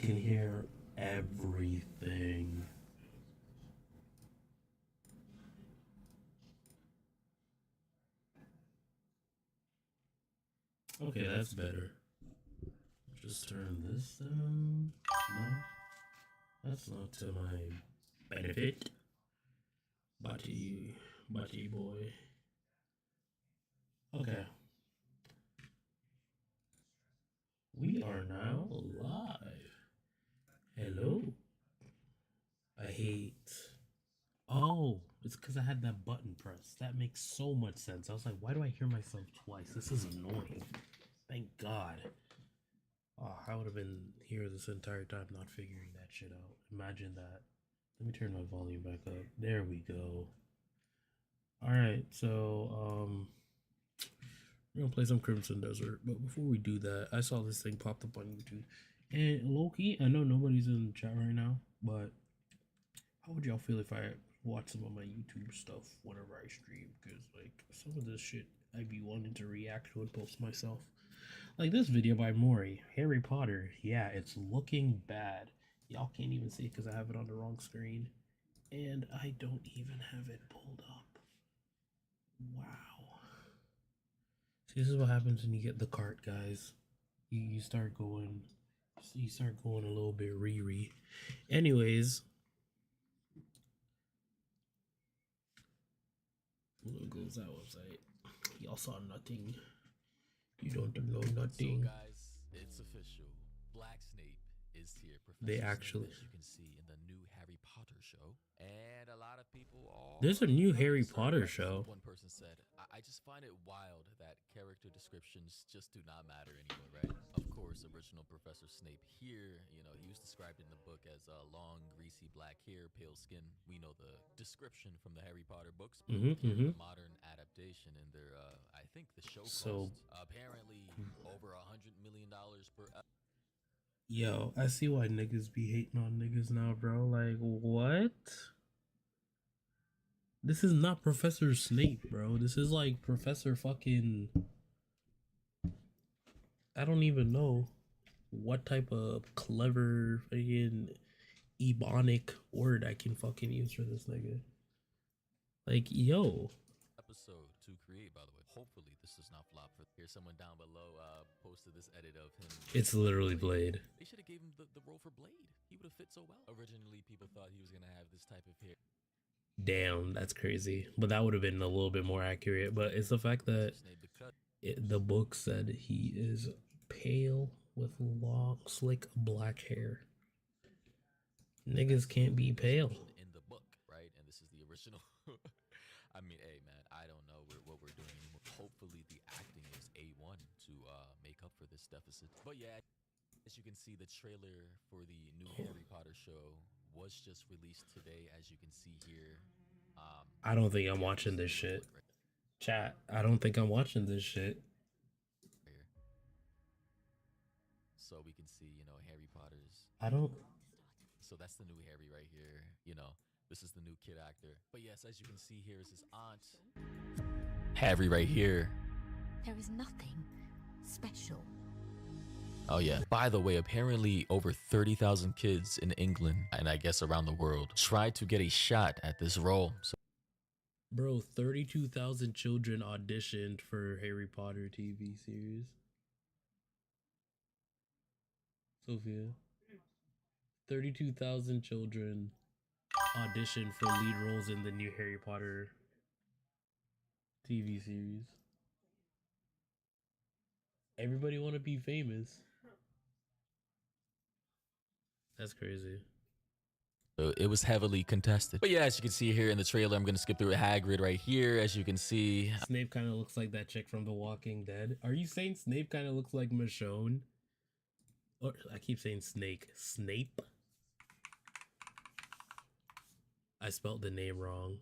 can hear everything. Okay, that's better. Just turn this down. No, that's not to my benefit. Butty boy. Okay. We are now live. Hello. I hate. Oh, it's because I had that button pressed. That makes so much sense. I was like, why do I hear myself twice? This is annoying. Thank God. Oh, I would have been here this entire time not figuring that shit out. Imagine that. Let me turn my volume back up. There we go. Alright, so we're gonna play some Crimson Desert, but before we do that, I saw this thing popped up on YouTube. And Loki, I know nobody's in the chat right now, but how would y'all feel if I watch some of my YouTube stuff whenever I stream? Because like some of this shit I be wanting to react to and post myself. Like this video by Maury, Harry Potter. Yeah, it's looking bad. Y'all can't even see it because I have it on the wrong screen. And I don't even have it pulled up. Wow. See, this is what happens when you get the cart, guys. You start going a little bit Riri. Anyways, there goes that website. Y'all saw nothing. You don't know nothing. So guys, it's official. Black Snape is here. Professor They Snape, actually, as you can see in the new Harry Potter show, and a lot of people are. there's a new Harry Potter show. One person said, "I just find it wild that character descriptions just do not matter anymore, right?" Of course, original Professor Snape here, you know, he was described in the book as long, greasy black hair, pale skin. We know the description from the Harry Potter books, but the modern adaptation, and their, I think the show So, cost apparently over $100 million per. Yo, I see why niggas be hating on niggas now, bro. Like, what? This is not Professor Snape, bro. This is like Professor fucking. I don't even know what type of clever fucking ebonic word I can fucking use for this nigga. Like, yo. Episode to create, by the way. Hopefully this does not flop. Here's someone down below posted this edit of him. It's literally Blade. They should have gave him the role for Blade. He would have fit so well. Originally, people thought he was gonna have this type of hair. Damn, that's crazy. But that would have been a little bit more accurate. But it's the fact that the book said he is pale with long, slick black hair. Niggas can't be pale. In the book, right? And this is the original. I mean, hey, man, I don't know what we're doing anymore. Hopefully the acting is A1 to make up for this deficit. But yeah, as you can see, the trailer for the new Harry Potter show was just released today, as you can see here. I don't think I'm watching this shit. Chat, I don't think I'm watching this shit. So we can see, you know, Harry Potter's. I don't. So that's the new Harry right here. You know, this is the new kid actor. But yes, as you can see here is his aunt. Harry right here. There is nothing special. Oh yeah. By the way, apparently over 30,000 kids in England, and I guess around the world, tried to get a shot at this role. So bro, 32,000 children auditioned for Harry Potter TV series. Sophia. 32,000 children auditioned for lead roles in the new Harry Potter TV series. Everybody want to be famous. That's crazy. It was heavily contested. But yeah, as you can see here in the trailer, I'm going to skip through Hagrid right here. As you can see, Snape kind of looks like that chick from The Walking Dead. Are you saying Snape kind of looks like Michonne? Or I keep saying Snake. Snape? I spelled the name wrong.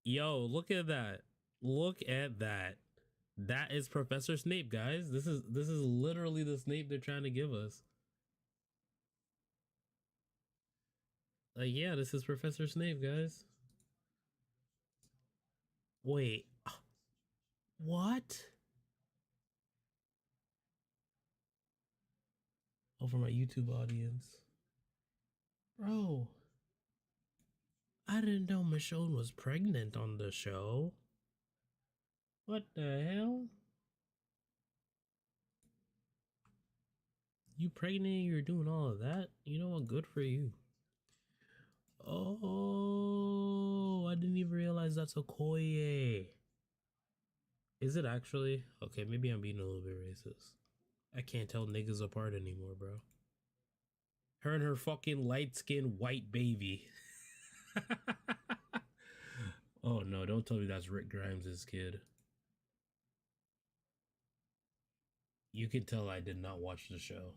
Yo, look at that. Look at that. That is Professor Snape, guys. This is literally the Snape they're trying to give us. Like, yeah, this is Professor Snape, guys. Wait. What? over my YouTube audience. Bro, I didn't know Michonne was pregnant on the show. What the hell? You pregnant? You're doing all of that? You know what? Good for you. Oh, I didn't even realize that's Okoye. Is it actually? Okay, maybe I'm being a little bit racist. I can't tell niggas apart anymore, bro. Her and her fucking light-skinned white baby. Oh no, don't tell me that's Rick Grimes' kid. You can tell I did not watch the show.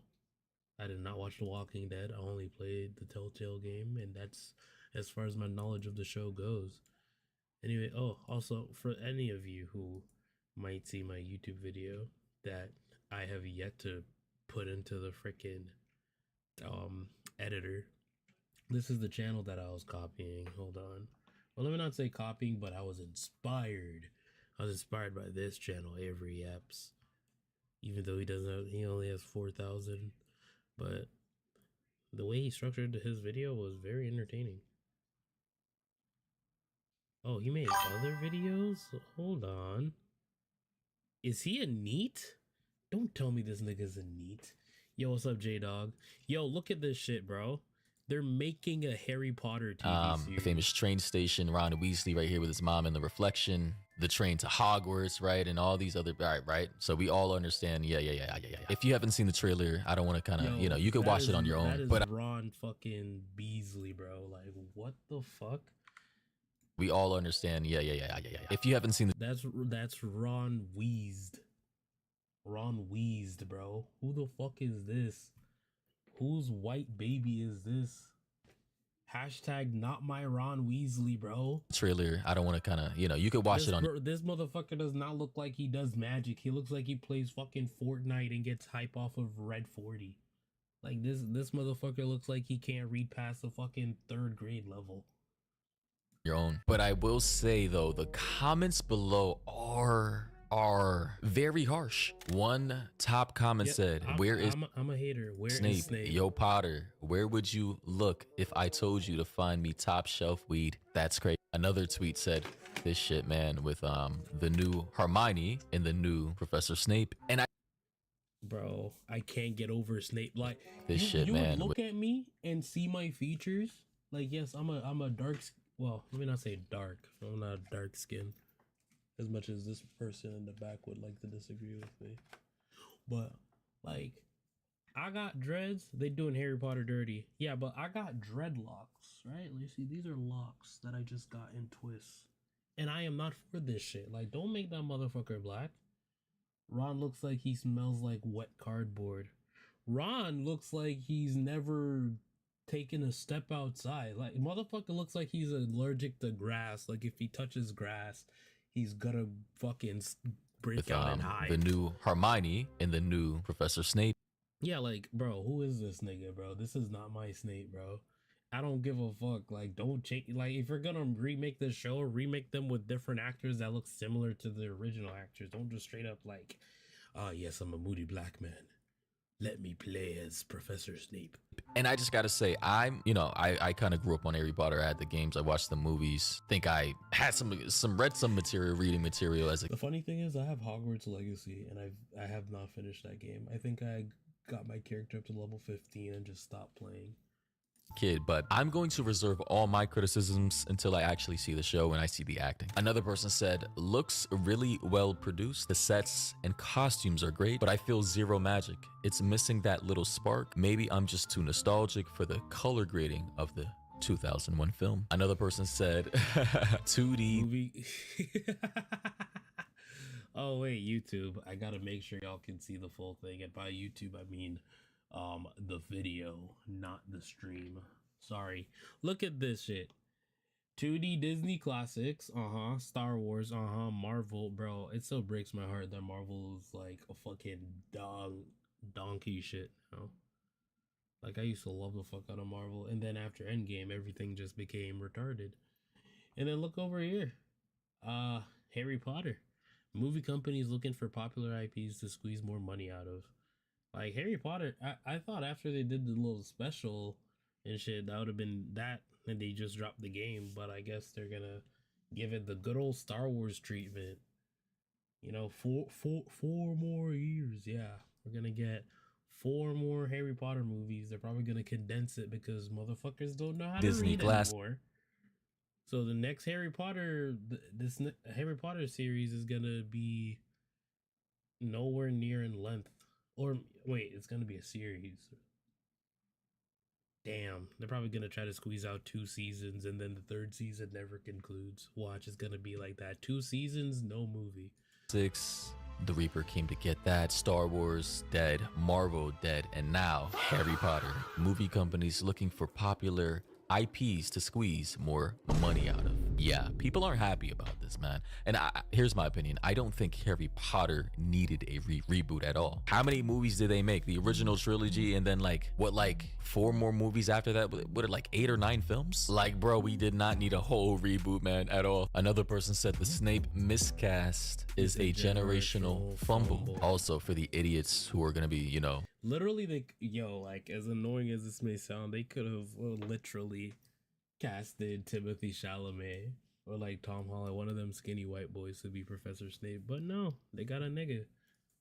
I did not watch The Walking Dead. I only played the Telltale game, and that's as far as my knowledge of the show goes. Anyway, oh, also, for any of you who might see my YouTube video that I have yet to put into the freaking editor, this is the channel that I was copying. Hold on. Well, let me not say copying, but I was inspired. I was inspired by this channel, Avery Epps. Even though he only has 4,000. But the way he structured his video was very entertaining. Oh, he made other videos? Hold on. Is he a NEET? Don't tell me this nigga's a NEET. Yo, what's up, J-Dog? Yo, look at this shit, bro. They're making a Harry Potter TV series. The famous train station, Ron Weasley right here with his mom in the reflection, the train to Hogwarts, right? And all these other, right? So we all understand, yeah. If you haven't seen the trailer, I don't want to kind of, you could watch it on your own. That is but Ron fucking Beasley, bro. Like, what the fuck? We all understand, yeah. If you haven't seen That's Ron Weased. Ron Weased, bro. Who the fuck is this? Whose white baby is this? Hashtag not my Ron Weasley, bro. trailer, I don't want to kind of, you could watch it on. This motherfucker does not look like he does magic. He looks like he plays fucking Fortnite and gets hype off of Red 40. Like this motherfucker looks like he can't read past the fucking 3rd grade level. Your own. But I will say though, the comments below are very harsh. One top comment said, I'm a hater. Where Snape? is Snape? Yo Potter, where would you look if I told you to find me top shelf weed? That's crazy. Another tweet said, this shit, man, with the new Hermione and the new Professor Snape. And Bro, I can't get over Snape. Like this shit, you man. Would look at me and see my features. Like, yes, I'm a dark. Well, let me not say dark. I'm not dark skin. As much as this person in the back would like to disagree with me. But, like, I got dreads. They doing Harry Potter dirty. Yeah, but I got dreadlocks, right? You see, these are locks that I just got in twists. And I am not for this shit. Like, don't make that motherfucker black. Ron looks like he smells like wet cardboard. Ron looks like he's never taken a step outside. Like, motherfucker looks like he's allergic to grass. Like, if he touches grass, he's gonna fucking break out and hide. The new Hermione and the new Professor Snape. Yeah, like, bro, who is this nigga, bro? This is not my Snape, bro. I don't give a fuck. Like, don't change. Like, if you're gonna remake this show, remake them with different actors that look similar to the original actors. Don't just straight up like, oh yes, I'm a moody black man. Let me play as Professor Snape. And I just gotta say, I kind of grew up on Harry Potter. I had the games, I watched the movies. Think I had read some reading material as a. The funny thing is, I have Hogwarts Legacy, and I have not finished that game. I think I got my character up to level 15 and just stopped playing. Kid, but I'm going to reserve all my criticisms until I actually see the show and I see the acting. Another person said, looks really well produced. The sets and costumes are great, but I feel zero magic. It's missing that little spark. Maybe I'm just too nostalgic for the color grading of the 2001 film. Another person said, 2D movie. Oh wait, YouTube. I gotta make sure y'all can see the full thing. And by YouTube, I mean the video, not the stream. Sorry. Look at this shit. 2D Disney classics, Star Wars, Marvel, bro. It still breaks my heart that Marvel is like a fucking donkey shit, you know? Like, I used to love the fuck out of Marvel, and then after Endgame, everything just became retarded. And then look over here. Harry Potter. Movie companies looking for popular IPs to squeeze more money out of. Like Harry Potter, I thought after they did the little special and shit, that would have been that, and they just dropped the game. But I guess they're gonna give it the good old Star Wars treatment. You know, four more years. Yeah, we're gonna get 4 more Harry Potter movies. They're probably gonna condense it because motherfuckers don't know how Disney to read Glass. anymore. So the next Harry Potter, this Harry Potter series is gonna be nowhere near in length. Or wait, it's gonna be a series. Damn, they're probably gonna try to squeeze out 2 seasons, and then the third season never concludes. Watch, it's gonna be like that. 2 seasons, no movie. 6, The Reaper came to get that. Star Wars dead, Marvel dead, and now Harry Potter. Movie companies looking for popular IPs to squeeze more money out of. Yeah, people aren't happy about this, man. And here's my opinion. I don't think Harry Potter needed a reboot at all. How many movies did they make? The original trilogy, and then like 4 more movies after that? What, like 8 or 9 films? Like, bro, we did not need a whole reboot, man, at all. Another person said the Snape miscast is a generational fumble. Also, for the idiots who are gonna be, you know, literally, like as annoying as this may sound, they could have literally casted Timothy Chalamet or like Tom Holland, one of them skinny white boys, to be Professor Snape. But no, they got a nigga.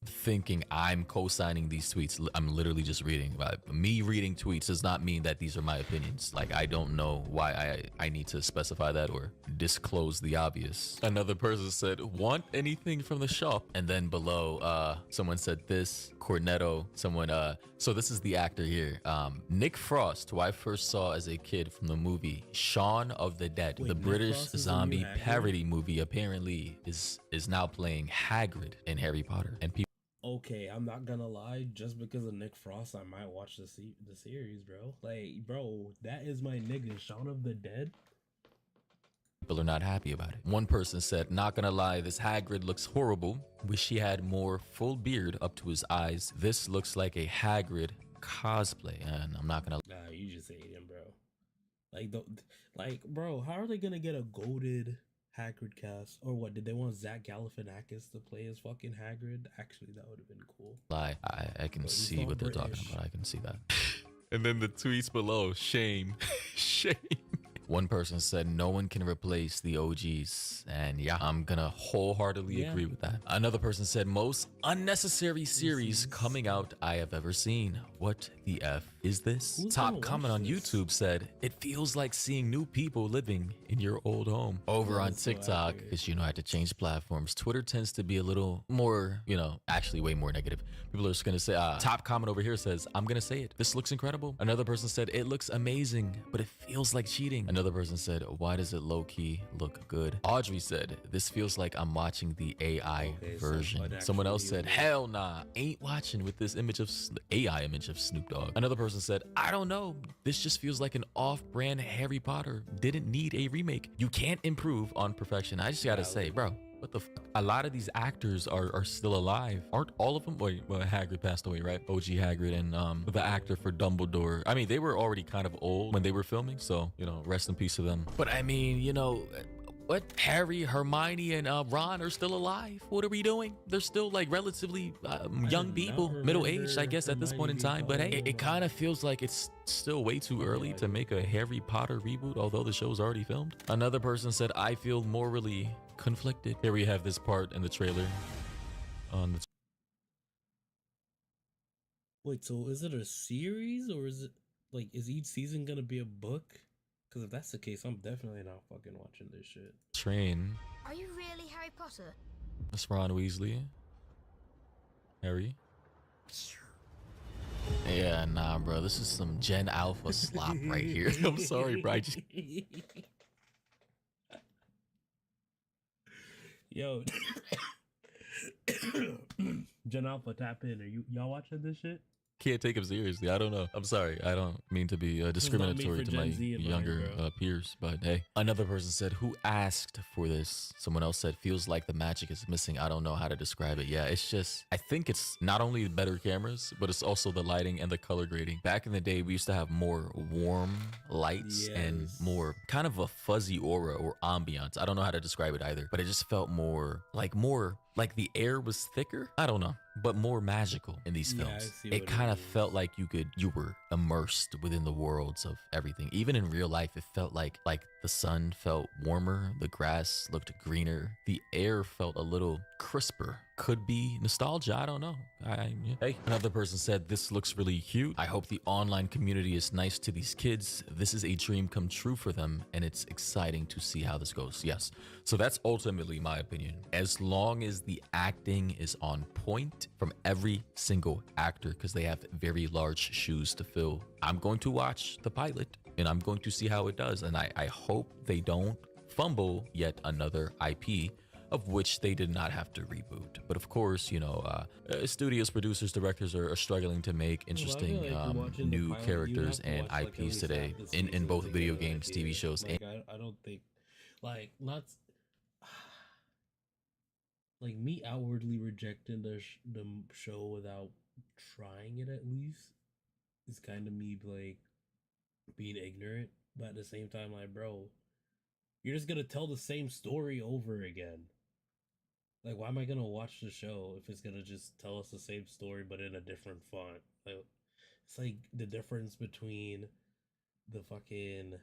thinking I'm co-signing these tweets. I'm literally just reading. Me reading tweets does not mean that these are my opinions. Like, I don't know why I need to specify that or disclose the obvious. Another person said, want anything from the shop? And then below, someone said this, Cornetto, someone, so this is the actor here. Nick Frost, who I first saw as a kid from the movie Shaun of the Dead. Wait, the Nick British Frost is the zombie new Hagrid? parody movie apparently is now playing Hagrid in Harry Potter. And people Okay, I'm not gonna lie. Just because of Nick Frost, I might watch the series, bro. Like, bro, that is my nigga, Shaun of the Dead. are not happy about it. One person said, not gonna lie, this Hagrid looks horrible. Wish he had more full beard up to his eyes. This looks like a Hagrid cosplay. And I'm not gonna. Nah, you just hate him, bro. Like, bro, how are they gonna get a goated Hagrid cast? Or what? Did they want Zach Galifianakis to play as fucking Hagrid? Actually, that would have been cool. Lie. I can But he's see not what they're talking British. about. I can see that. And then the tweets below, shame. Shame. One person said no one can replace the OGs. And yeah, I'm gonna wholeheartedly Yeah. agree with that. Another person said most unnecessary series coming out I have ever seen. What the F is this? Who's Top gonna comment watch on this? YouTube said, it feels like seeing new people living in your old home. Over on That's so TikTok, accurate. because I had to change platforms. Twitter tends to be a little more, actually way more negative. People are just gonna say, top comment over here says, I'm gonna say it. This looks incredible. Another person said, it looks amazing, but it feels like cheating. Another person said, why does it low-key look good? Audrey said, this feels like I'm watching the AI Okay, so version. what Someone else actually said, is- hell nah, ain't watching with this image of AI image of Snoop Dogg. Another person said, I don't know. This just feels like an off-brand Harry Potter. Didn't need a remake. You can't improve on perfection. I just gotta say, bro, what the a lot of these actors are still alive. Aren't all of them? Wait, well, Hagrid passed away, right? OG Hagrid and the actor for Dumbledore. I mean, they were already kind of old when they were filming, so, rest in peace to them. But I mean, what? Harry, Hermione, and Ron are still alive. What are we doing? They're still like relatively young not people, middle-aged, I remember guess, at this point in Hermione time. But hey, being it kind of feels like it's still way too early to make a Harry Potter reboot, although the show's already filmed. Another person said, I feel morally conflicted. Here we have this part in the trailer. On the Wait, so is it a series or is it like is each season gonna be a book? Because if that's the case, I'm definitely not fucking watching this shit. train, Are you really Harry Potter? that's Ron Weasley. Harry. Yeah, nah, bro. This is some Gen Alpha slop right here. I'm sorry, bro. I just Yo, Gen Alpha, tap in. Are y'all watching this shit? can't take him seriously. I don't know. I'm sorry. I don't mean to be discriminatory for to my Gen Z in mind, younger bro. peers, but hey. Another person said, who asked for this? Someone else said, feels like the magic is missing. I don't know how to describe it. Yeah, it's just, I think it's not only the better cameras, but it's also the lighting and the color grading. Back in the day, we used to have more warm lights and Yes. more kind of a fuzzy aura or ambiance. I don't know how to describe it either, but it just felt more like the air was thicker. I don't know. but more magical in these Yeah, I films. see It what kind it of means. felt like you were immersed within the worlds of everything. Even in real life, it felt like the sun felt warmer, the grass looked greener, the air felt a little crisper. Could be nostalgia, I don't know. Hey, another person said this looks really cute. I hope the online community is nice to these kids. This is a dream come true for them, and it's exciting to see how this goes. Yes. So that's ultimately my opinion. As long as the acting is on point from every single actor, because they have very large shoes to fill, I'm going to watch the pilot and I'm going to see how it does. And I hope they don't fumble yet another IP of which they did not have to reboot. But of course, studios, producers, directors are struggling to make Well, I feel interesting like you're watching the new pilot, you characters have to and watch like at IPs least today half the in season both to video get an games, TV idea. shows, and Like I don't think, like not like me outwardly rejecting the show without trying it at least is kind of me like being ignorant, but at the same time, like bro, you're just gonna tell the same story over again. Like, why am I gonna watch the show if it's gonna just tell us the same story but in a different font? Like, it's like the difference between the fucking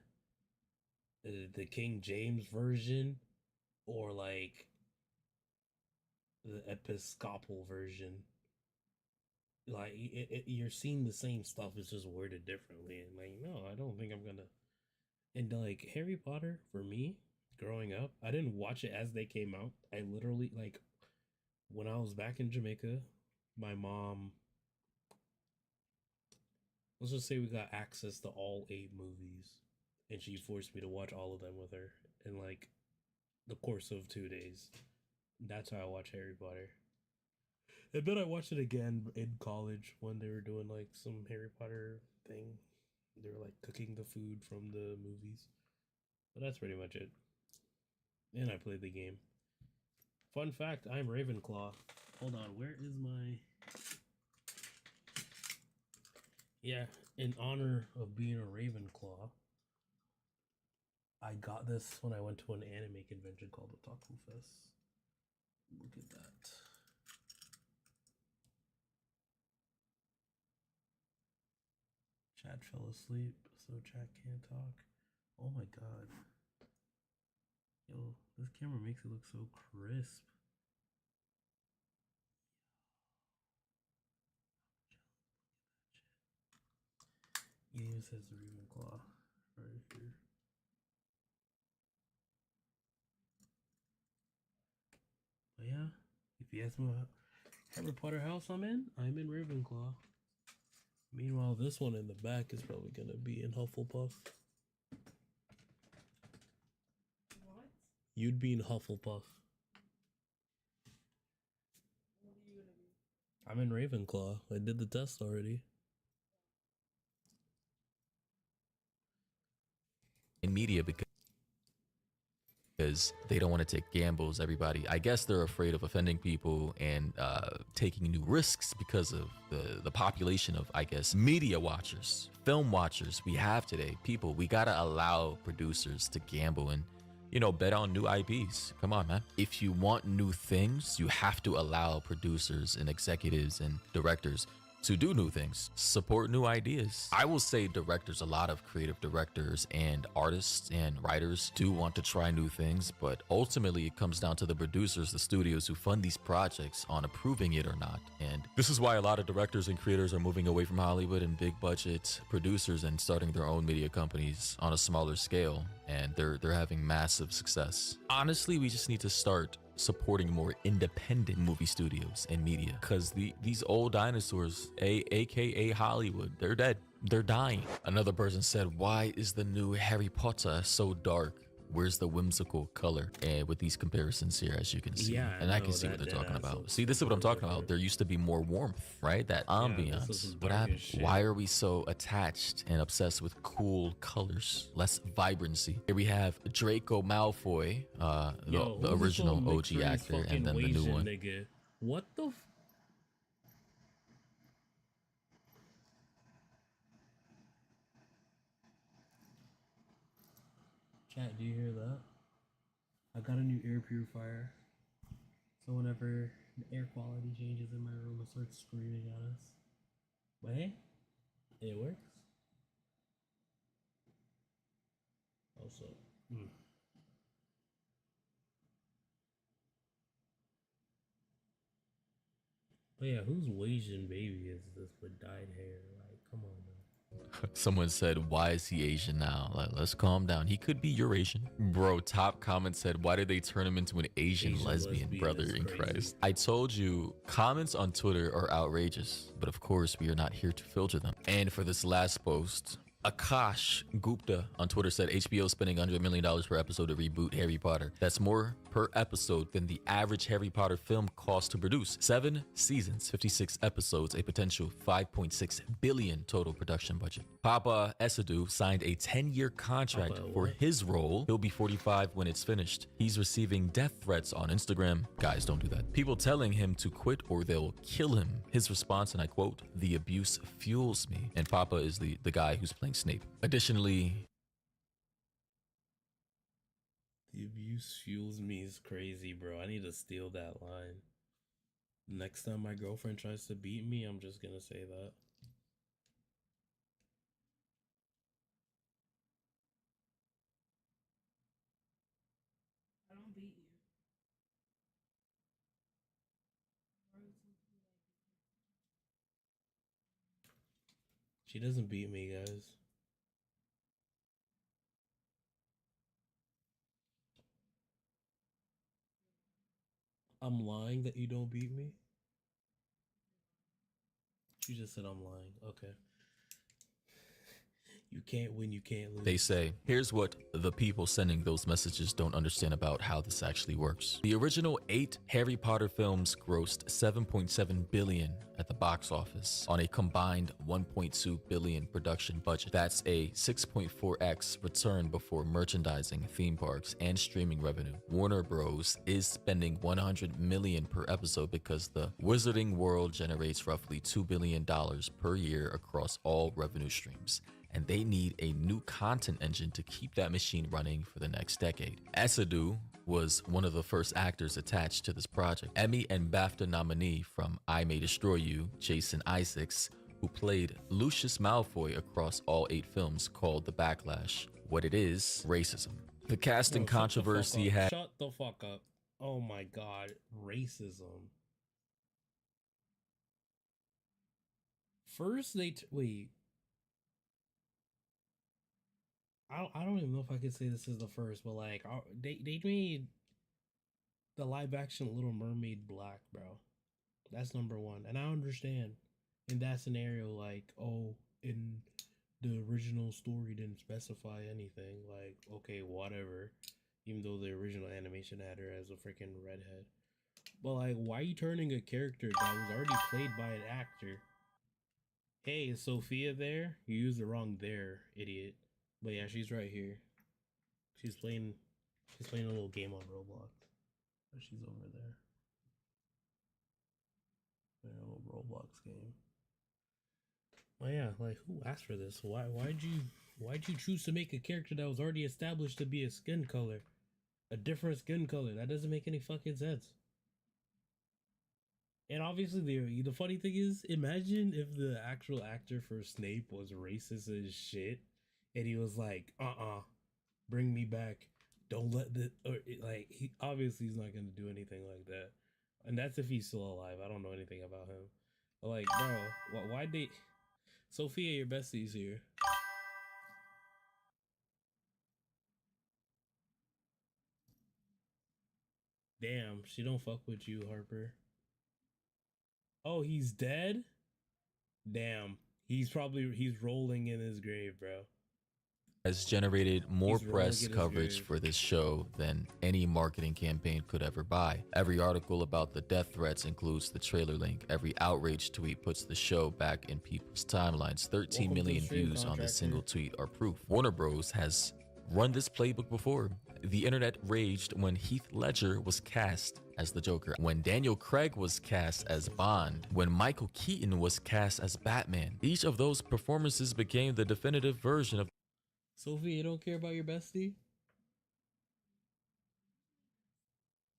the King James version or like the Episcopal version. Like, you're seeing the same stuff, it's just worded differently. And like, no, I don't think I'm gonna. And like Harry Potter for me, growing up, I didn't watch it as they came out. I literally like when I was back in Jamaica, my mom, let's just say we got access to all 8 movies, and she forced me to watch all of them with her in like the course of 2 days. That's how I watch Harry Potter. And then I watched it again in college when they were doing like some Harry Potter thing. They were like cooking the food from the movies. But that's pretty much it. And I played the game. Fun fact, I'm Ravenclaw. Hold on, where is my. Yeah, in honor of being a Ravenclaw, I got this when I went to an anime convention called Otaku Fest. Look at that. Chad fell asleep, so Chad can't talk. Oh my god. Yo, this camera makes it look so crisp. It even says Ravenclaw right here. But yeah, if you ask me what Harry Potter house I'm in Ravenclaw. Meanwhile, this one in the back is probably gonna be in Hufflepuff. What? You'd be in Hufflepuff. What are you gonna be? I'm in Ravenclaw. I did the test already. in media because they don't want to take gambles. Everybody, I guess they're afraid of offending people and taking new risks because of the population of, I guess, media watchers, film watchers we have today. People, we gotta allow producers to gamble and bet on new IPs. Come on, man. If you want new things, you have to allow producers and executives and directors to do new things, support new ideas. I will say directors, a lot of creative directors and artists and writers do want to try new things, but ultimately it comes down to the producers, the studios who fund these projects on approving it or not. And this is why a lot of directors and creators are moving away from Hollywood and big budget producers and starting their own media companies on a smaller scale. And they're having massive success. Honestly, we just need to start supporting more independent movie studios and media because these old dinosaurs, aka Hollywood, they're dead. They're dying. Another person said, why is the new Harry Potter so dark? Where's the whimsical color? And with these comparisons here, as you can see, Yeah, and I can see what they're talking about. See, this is what I'm talking about. There used to be more warmth, right? That ambiance. What happened? Why are we so attached and obsessed with cool colors, less vibrancy? Here we have Draco Malfoy, the original OG actor, and then the new one. Nigga. What the? Chat, do you hear that? I got a new air purifier. So whenever The air quality changes in my room and starts screaming at us. But hey, it works. Also, but yeah, whose Asian baby is this with dyed hair? Like, come on, man. Someone said, why is he Asian now? Like, let's calm down. He could be Eurasian. Bro, top comment said, why did they turn him into an Asian lesbian brother in Christ? I told you, comments on Twitter are outrageous, but of course, we are not here to filter them. And for this last post, Akash Gupta on Twitter said HBO spending $100 million per episode to reboot Harry Potter. That's more per episode than the average Harry Potter film cost to produce. 7 seasons, 56 episodes, a potential $5.6 billion total production budget. Papa Esadu signed a 10-year contract for his role. He'll be 45 when it's finished. He's receiving death threats on Instagram. Guys, don't do that. People telling him to quit or they'll kill him. His response, and I quote, "The abuse fuels me." And Papa is the guy who's playing Snape. Additionally, The abuse fuels me is crazy, bro. I need to steal that line. Next time my girlfriend tries to beat me, I'm just gonna say that. I don't beat you. She doesn't beat me, guys. I'm lying that you don't beat me? You just said I'm lying. Okay. You can't win, you can't lose. they say, here's what the people sending those messages don't understand about how this actually works. The original 8 Harry Potter films grossed $7.7 billion at the box office on a combined $1.2 billion production budget. That's a 6.4x return before merchandising, theme parks, and streaming revenue. Warner Bros. Is spending $100 million per episode because the Wizarding World generates roughly $2 billion per year across all revenue streams, and they need a new content engine to keep that machine running for the next decade. Esadu was one of the first actors attached to this project. Emmy and BAFTA nominee from I May Destroy You, Jason Isaacs, who played Lucius Malfoy across all 8 films, called The Backlash what it is: racism. The casting controversy had... Shut the fuck up. Oh my god. Racism. First they... Wait. I don't even know if I could say this is the first, but like they made the live action Little Mermaid black, bro. That's number one, and I understand in that scenario, like, oh, in the original story didn't specify anything, like, okay, whatever. Even though the original animation had her as a freaking redhead, but like, why are you turning a character that was already played by an actor? Hey, is Sophia there? You used the wrong there, idiot. But yeah, she's right here. She's playing a little game on Roblox. Oh, she's over there. Playing a little Roblox game. Oh yeah, like, who asked for this? Why'd you choose to make a character that was already established to be a skin color? A different skin color. That doesn't make any fucking sense. And obviously the funny thing is, imagine if the actual actor for Snape was racist as shit. And he was like, bring me back. Don't let the... Like, he obviously he's not going to do anything like that. And that's if he's still alive. I don't know anything about him. But like, bro, why'd they... Sophia, your bestie's here. Damn, she don't fuck with you, Harper. Oh, he's dead? Damn. He's rolling in his grave, bro. Has generated more press coverage for this show than any marketing campaign could ever buy. Every article about the death threats includes the trailer link. Every outrage tweet puts the show back in people's timelines. 13 million views on this single tweet are proof. Warner Bros. Has run this playbook before. The internet raged when Heath Ledger was cast as the Joker, when Daniel Craig was cast as Bond, when Michael Keaton was cast as Batman. Each of those performances became the definitive version of... Sophie, you don't care about your bestie?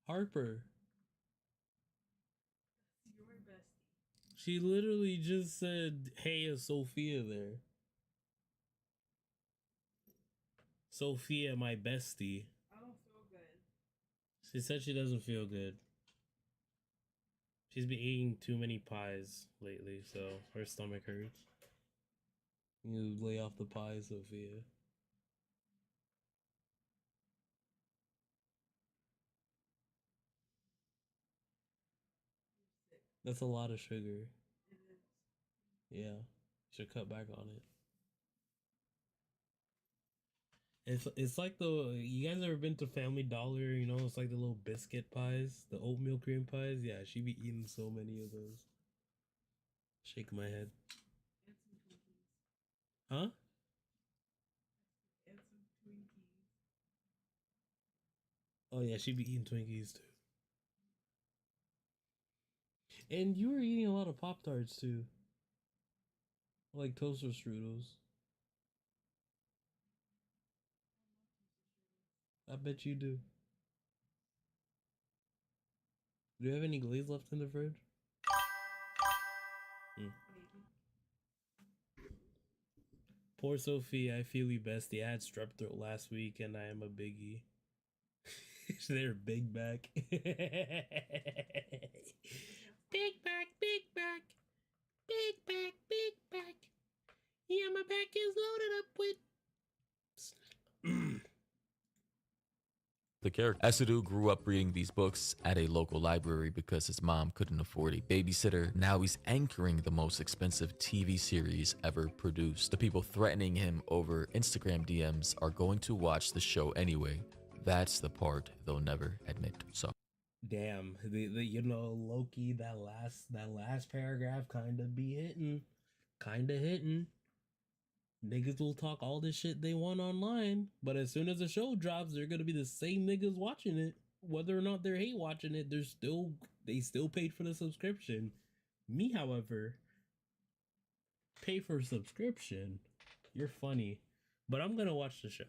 Harper. She literally just said, "Hey, is Sophia there?" Sophia, my bestie. I don't feel good. She said she doesn't feel good. She's been eating too many pies lately, so her stomach hurts. You lay off the pies, Sophia. That's a lot of sugar. It is. Yeah, should cut back on it. It's like the you guys ever been to Family Dollar? You know, it's like the little biscuit pies, the oatmeal cream pies. Yeah, she be eating so many of those. Shake my head. And some Twinkies. Huh? And some Twinkies. Oh yeah, she be eating Twinkies too. And you were eating a lot of Pop Tarts too, like toaster strudels. I bet you do. Do you have any glaze left in the fridge? Maybe. Poor Sophie, I feel you bestie. I had strep throat last week and I am a biggie. They're big back. Big back, big back. Big back, big back. Yeah, my back is loaded up with. The character. Esidu grew up reading these books at a local library because his mom couldn't afford a babysitter. Now he's anchoring the most expensive TV series ever produced. The people threatening him over Instagram DMs are going to watch the show anyway. That's the part they'll never admit. So Damn, the you know Loki, that last paragraph kind of be hitting, Niggas will talk all this shit they want online, but as soon as the show drops, they're gonna be the same niggas watching it. Whether or not they're hate watching it, they still paid for the subscription. Me, however, pay for subscription. You're funny, but I'm gonna watch the show,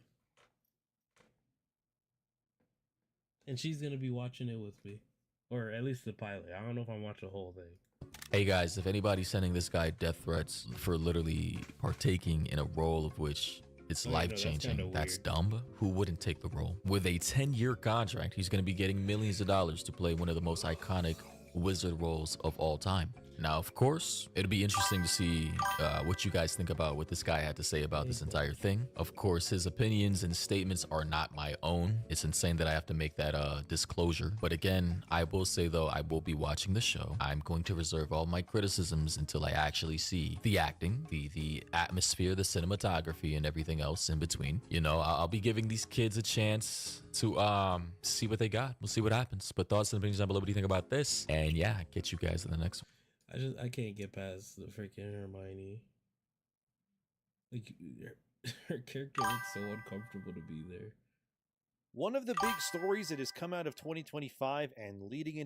and she's gonna be watching it with me, or at least the pilot. I don't know if I'm watching the whole thing. hey guys, if anybody's sending this guy death threats for literally partaking in a role of which it's Oh, yeah, no, life that's changing, kinda that's weird. dumb. Who wouldn't take the role? With a 10-year contract, he's going to be getting millions of dollars to play one of the most iconic wizard roles of all time. Now, of course, it'll be interesting to see what you guys think about what this guy had to say about this entire thing. Of course, his opinions and statements are not my own. It's insane that I have to make that disclosure. But again, I will say though, I will be watching the show. I'm going to reserve all my criticisms until I actually see the acting, the atmosphere, the cinematography, and everything else in between. You know, I'll be giving these kids a chance to see what they got. We'll see what happens. But thoughts and opinions down below. What do you think about this? And yeah, get you guys in the next one. I can't get past the freaking Hermione. Like her character looks so uncomfortable to be there. One of the big stories that has come out of 2025 and leading in.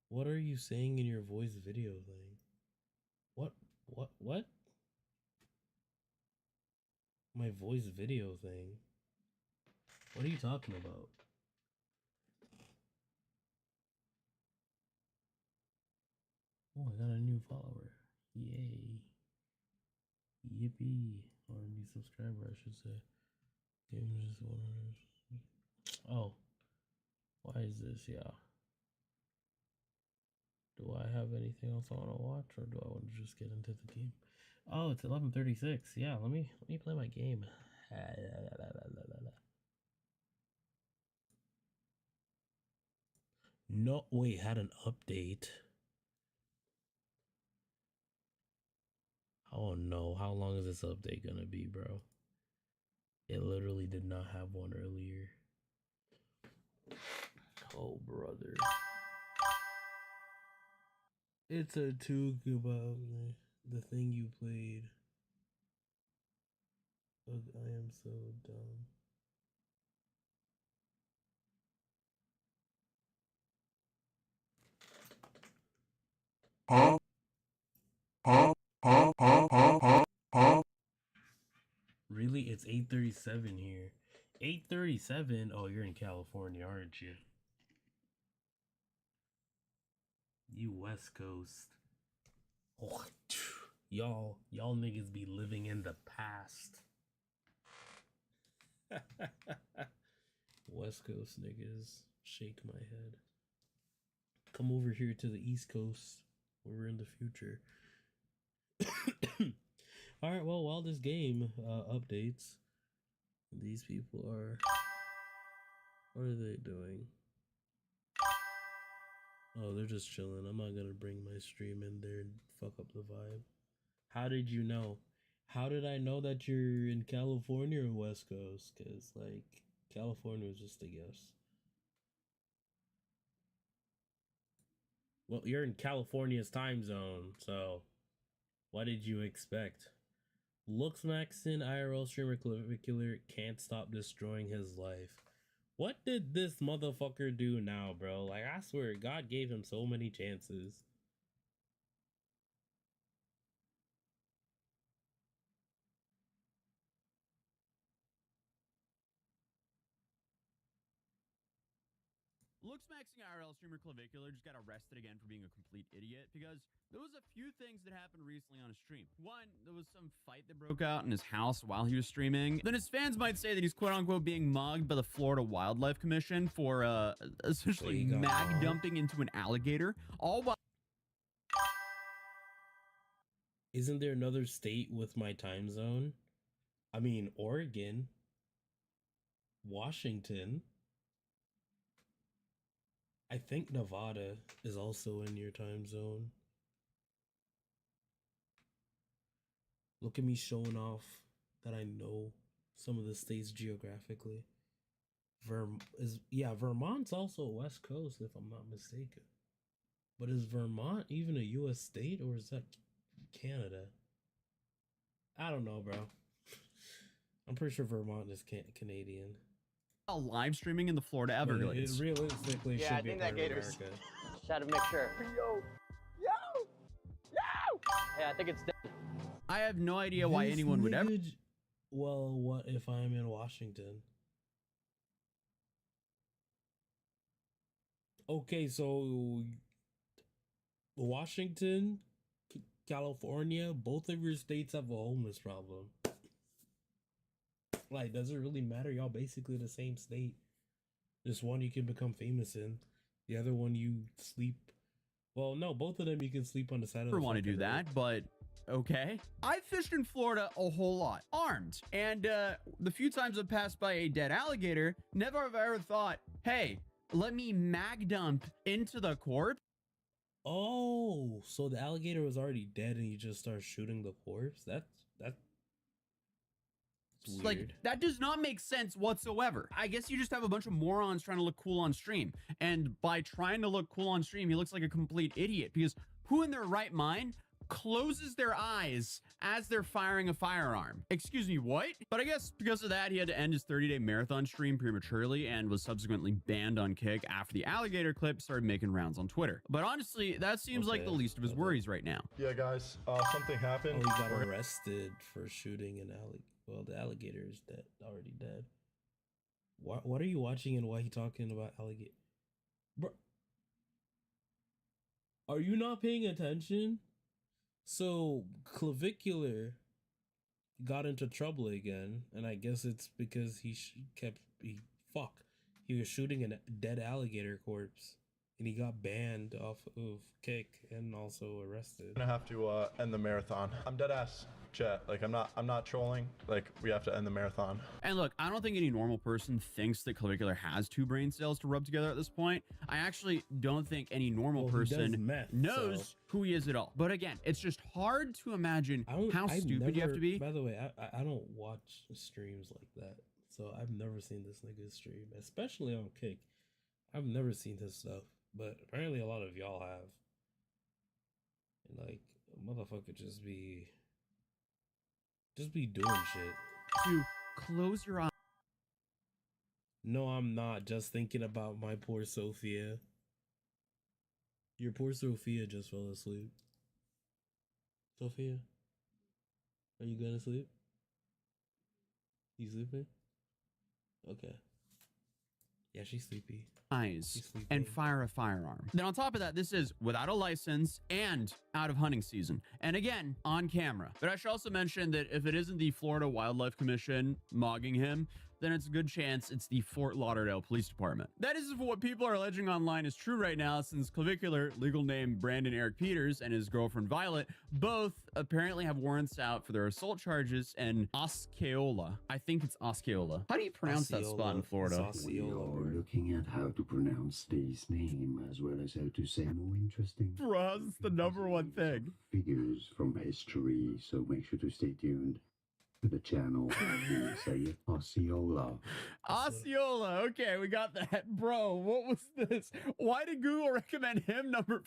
What are you saying in your voice video thing? What? My voice video thing? What are you talking about? Oh, I got a new follower. Yay. Yippee. Or a new subscriber, I should say. Oh. Why is this, yeah? Do I have anything else I want to watch, or do I want to just get into the game? Oh, it's 11:36. Yeah, let me play my game. No, wait, had an update. Oh no, how long is this update gonna be, bro? It literally did not have one earlier. Oh, brother. It's a took about the thing you played. Ugh, I am so dumb. Really? It's 8:37 here. 8:37? Oh, you're in California, aren't you? You West Coast. Oh, y'all niggas be living in the past. West Coast niggas, shake my head. Come over here to the East Coast. We're in the future. All right. Well, while this game updates, these people are. What are they doing? Oh, they're just chilling. I'm not gonna bring my stream in there and fuck up the vibe. How did you know? How did I know that you're in California or West Coast? Cause like California was just a guess. Well, you're in California's time zone, so what did you expect? Looks Maxon, IRL streamer Clavicular can't stop destroying his life. What did this motherfucker do now, bro? Like, I swear, God gave him so many chances. Looks Maxing IRL streamer Clavicular just got arrested again for being a complete idiot because there was a few things that happened recently on his stream. One, there was some fight that broke out in his house while he was streaming. Then his fans might say that he's quote unquote being mugged by the Florida Wildlife Commission for essentially mag dumping into an alligator. All while Isn't there another state with my time zone? I mean, Oregon, Washington. I think Nevada is also in your time zone. Look at me showing off that I know some of the states geographically. Vermont's also West Coast if I'm not mistaken. But is Vermont even a US state or is that Canada? I don't know, bro. I'm pretty sure Vermont is Canadian. live streaming in the Florida Everglades. It realistically should be part of America. Just had to make sure. Yo! Yeah, I think it's dead. I have no idea why This anyone would ever. nigga Well, what if I'm in Washington? Okay, so Washington, California, both of your states have a homeless problem. Like, does it really matter? Y'all basically the same state. Just one you can become famous in. The other one you sleep. Well, no, both of them you can sleep on the side of the Want to do fucking road. that, but okay. I fished in Florida a whole lot, armed, and the few times I've passed by a dead alligator, never have I ever thought, hey, let me mag dump into the corpse. Oh, so the alligator was already dead and you just start shooting the corpse? That's weird. Like, that does not make sense whatsoever. I guess you just have a bunch of morons trying to look cool on stream. And by trying to look cool on stream, he looks like a complete idiot because who in their right mind closes their eyes as they're firing a firearm? Excuse me, what? But I guess because of that, he had to end his 30-day marathon stream prematurely and was subsequently banned on Kick after the alligator clip started making rounds on Twitter. But honestly, that seems like the least of his worries right now. Yeah, guys, something Oh, happened. he got arrested for shooting an alligator. Well, the alligator is dead, already dead. What are you watching and why he talking about alligator? Bro, are you not paying attention? So Clavicular got into trouble again, and I guess it's because he was shooting a dead alligator corpse, and he got banned off of Kick and also arrested. Gonna have to end the marathon. I'm dead ass, chat. Like I'm not trolling. Like we have to end the marathon. And look, I don't think any normal person thinks that Clavicular has two brain cells to rub together at this point. I actually don't think any normal Well, he does person meth, knows so- who he is at all. But again, it's just hard to imagine how I've stupid you have to never- be. By the way, I don't watch streams like that, so I've never seen this nigga stream, especially on Kick. I've never seen his stuff, but apparently a lot of y'all have. And like, motherfucker just be doing shit. To close your eyes. No, I'm not just thinking about my poor Sophia. Your poor Sophia just fell asleep. Sophia, are you going to sleep? You sleeping? Okay. Yeah, she's sleepy. eyes sleeping. and fire a firearm. Then on top of that, this is without a license and out of hunting season. And again, on camera. But I should also mention that if it isn't the Florida Wildlife Commission mogging him, then it's a good chance it's the Fort Lauderdale Police Department. That is if what people are alleging online is true right now, since Clavicular, legal name Brandon Eric Peters, and his girlfriend Violet both apparently have warrants out for their assault charges in Osceola. I think it's Osceola. How do you pronounce that spot in Florida? It's We Osceola, are bro. looking at how to pronounce this name, as well as how to say more interesting Bro, that's the number one thing. figures from history, so make sure to stay tuned to the channel as we say it. Osceola. Osceola. Okay, we got that. Bro, what was this? Why did Google recommend him number?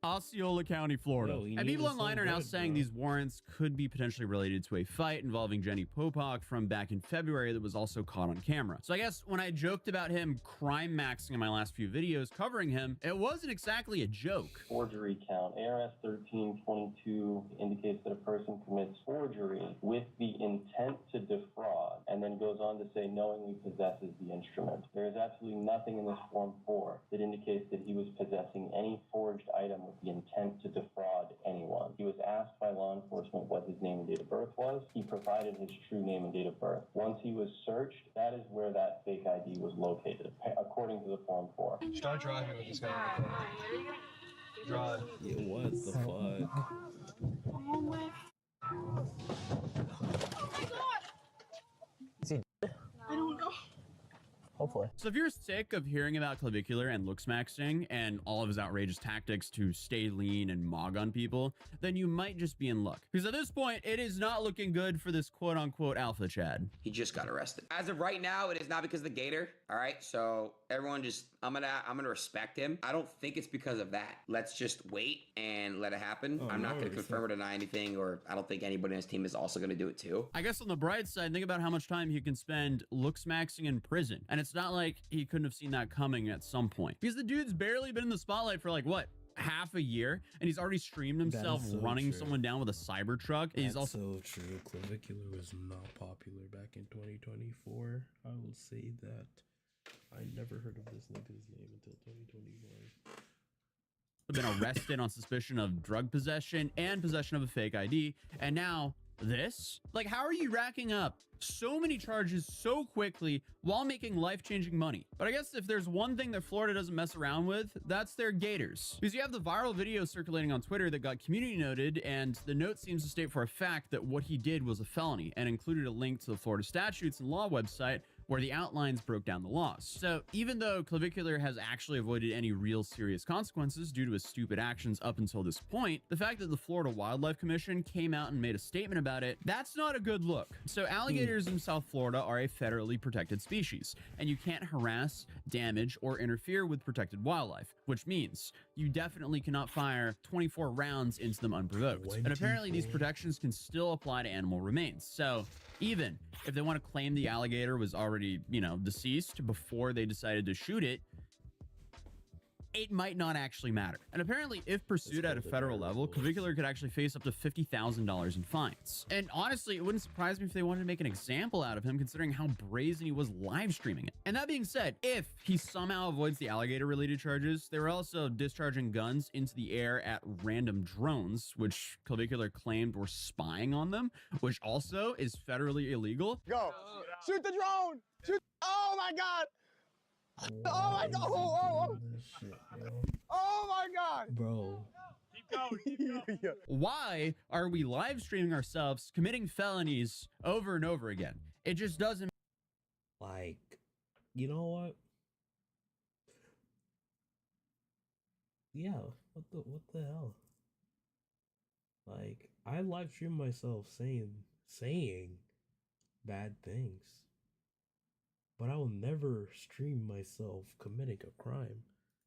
Osceola County, Florida. Yo, he And knew people this online so are now good, saying bro. these warrants could be potentially related to a fight involving Jenny Popak from back in February that was also caught on camera. So I guess when I joked about him crime maxing in my last few videos covering him, it wasn't exactly a joke. Forgery count. ARS 1322 indicates that a person commits forgery with the intent to defraud, and then goes on to say knowingly possesses the instrument. There is absolutely nothing in this Form 4 that indicates that he was possessing any forged item with the intent to defraud anyone. He was asked by law enforcement what his name and date of birth was. He provided his true name and date of birth. Once he was searched, that is where that fake ID was located, according to the Form 4. Start driving with this guy. Drive. Yeah, what the fuck? Hopefully. So if you're sick of hearing about Clavicular and looks maxing and all of his outrageous tactics to stay lean and mog on people, then you might just be in luck. Because at this point, it is not looking good for this quote unquote alpha Chad. He just got arrested. As of right now, it is not because of the gator. All right, so everyone just, I'm gonna respect him. I don't think it's because of that. Let's just wait and let it happen. Oh, I'm not no, gonna it's confirm or deny anything, or I don't think anybody in his team is also gonna do it too. I guess on the bright side, think about how much time he can spend looks maxing in prison. And it's not like he couldn't have seen that coming at some point. Because the dude's barely been in the spotlight for like, what, half a year? And he's already streamed himself so running true. someone down with a cyber truck. And he's That's also so true. Clavicular was not popular back in 2024. I will say that. I never heard of this nigga's name until 2021. been arrested on suspicion of drug possession and possession of a fake ID. And now this? Like, how are you racking up so many charges so quickly while making life-changing money? But I guess if there's one thing that Florida doesn't mess around with, that's their gators. Because you have the viral video circulating on Twitter that got community noted, and the note seems to state for a fact that what he did was a felony and included a link to the Florida Statutes and Law website where the outlines broke down the laws. So even though Clavicular has actually avoided any real serious consequences due to his stupid actions up until this point, the fact that the Florida Wildlife Commission came out and made a statement about it, that's not a good look. So alligators in South Florida are a federally protected species, and you can't harass, damage, or interfere with protected wildlife, which means you definitely cannot fire 24 rounds into them unprovoked. And apparently these protections can still apply to animal remains. So even if they want to claim the alligator was already, deceased before they decided to shoot it, it might not actually matter. And apparently, if pursued at a federal level, Clavicular could actually face up to $50,000 in fines. And honestly, it wouldn't surprise me if they wanted to make an example out of him, considering how brazen he was live streaming it. And that being said, if he somehow avoids the alligator-related charges, they were also discharging guns into the air at random drones, which Clavicular claimed were spying on them, which also is federally illegal. Go! Shoot the drone! Shoot! Oh my god! Oh my god! Oh my god! Bro. Keep going. Why are we live streaming ourselves committing felonies over and over again? It just doesn't. Like, you know what? Yeah, what the hell? Like, I live stream myself saying bad things. But I will never stream myself committing a crime.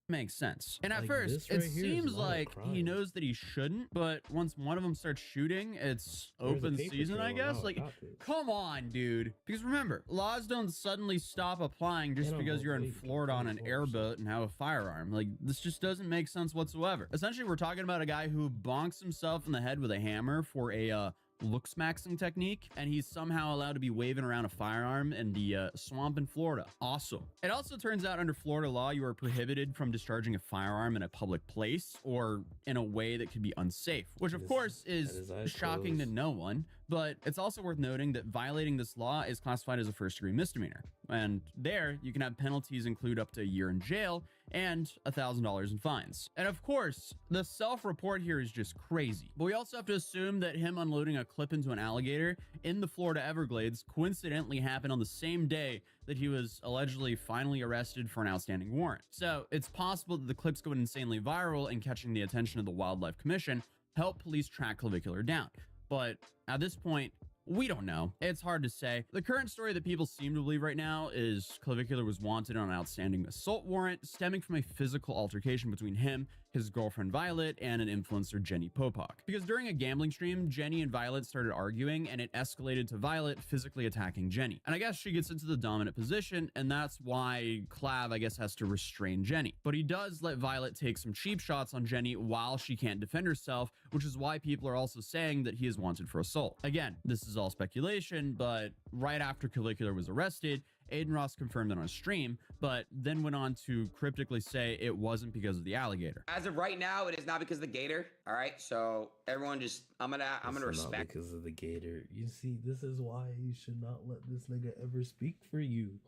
Makes sense. And at Like, first, this it right here is seems not a like he crime. knows that he shouldn't, but once one of them starts shooting, it's There's a open paper season, trail I on guess. how it Like, got this. come on, dude. Because remember, laws don't suddenly stop applying just They don't because you're in wait Florida on an 24/7. airboat and have a firearm. Like, this just doesn't make sense whatsoever. Essentially, we're talking about a guy who bonks himself in the head with a hammer for a looks maxing technique, and he's somehow allowed to be waving around a firearm in the swamp in Florida. Awesome. It also turns out under Florida law, you are prohibited from discharging a firearm in a public place or in a way that could be unsafe, which of course is shocking to no one. But it's also worth noting that violating this law is classified as a first-degree misdemeanor. And there, you can have penalties include up to a year in jail and $1,000 in fines. And of course, the self-report here is just crazy. But we also have to assume that him unloading a clip into an alligator in the Florida Everglades coincidentally happened on the same day that he was allegedly finally arrested for an outstanding warrant. So it's possible that the clips going insanely viral and catching the attention of the Wildlife Commission helped police track Clavicular down. But at this point, we don't know. It's hard to say. The current story that people seem to believe right now is Clavicular was wanted on an outstanding assault warrant stemming from a physical altercation between him, his girlfriend Violet, and an influencer, Jenny Popak. Because during a gambling stream, Jenny and Violet started arguing, and it escalated to Violet physically attacking Jenny. And I guess she gets into the dominant position, and that's why Clav, I guess, has to restrain Jenny. But he does let Violet take some cheap shots on Jenny while she can't defend herself, which is why people are also saying that he is wanted for assault. Again, this is all speculation, but right after Clavicular was arrested, Aiden Ross confirmed it on a stream, but then went on to cryptically say it wasn't because of the alligator. As of right now, it is not because of the gator. All right, so everyone just, I'm gonna respect. Not because of the gator. You see, this is why you should not let this nigga ever speak for you.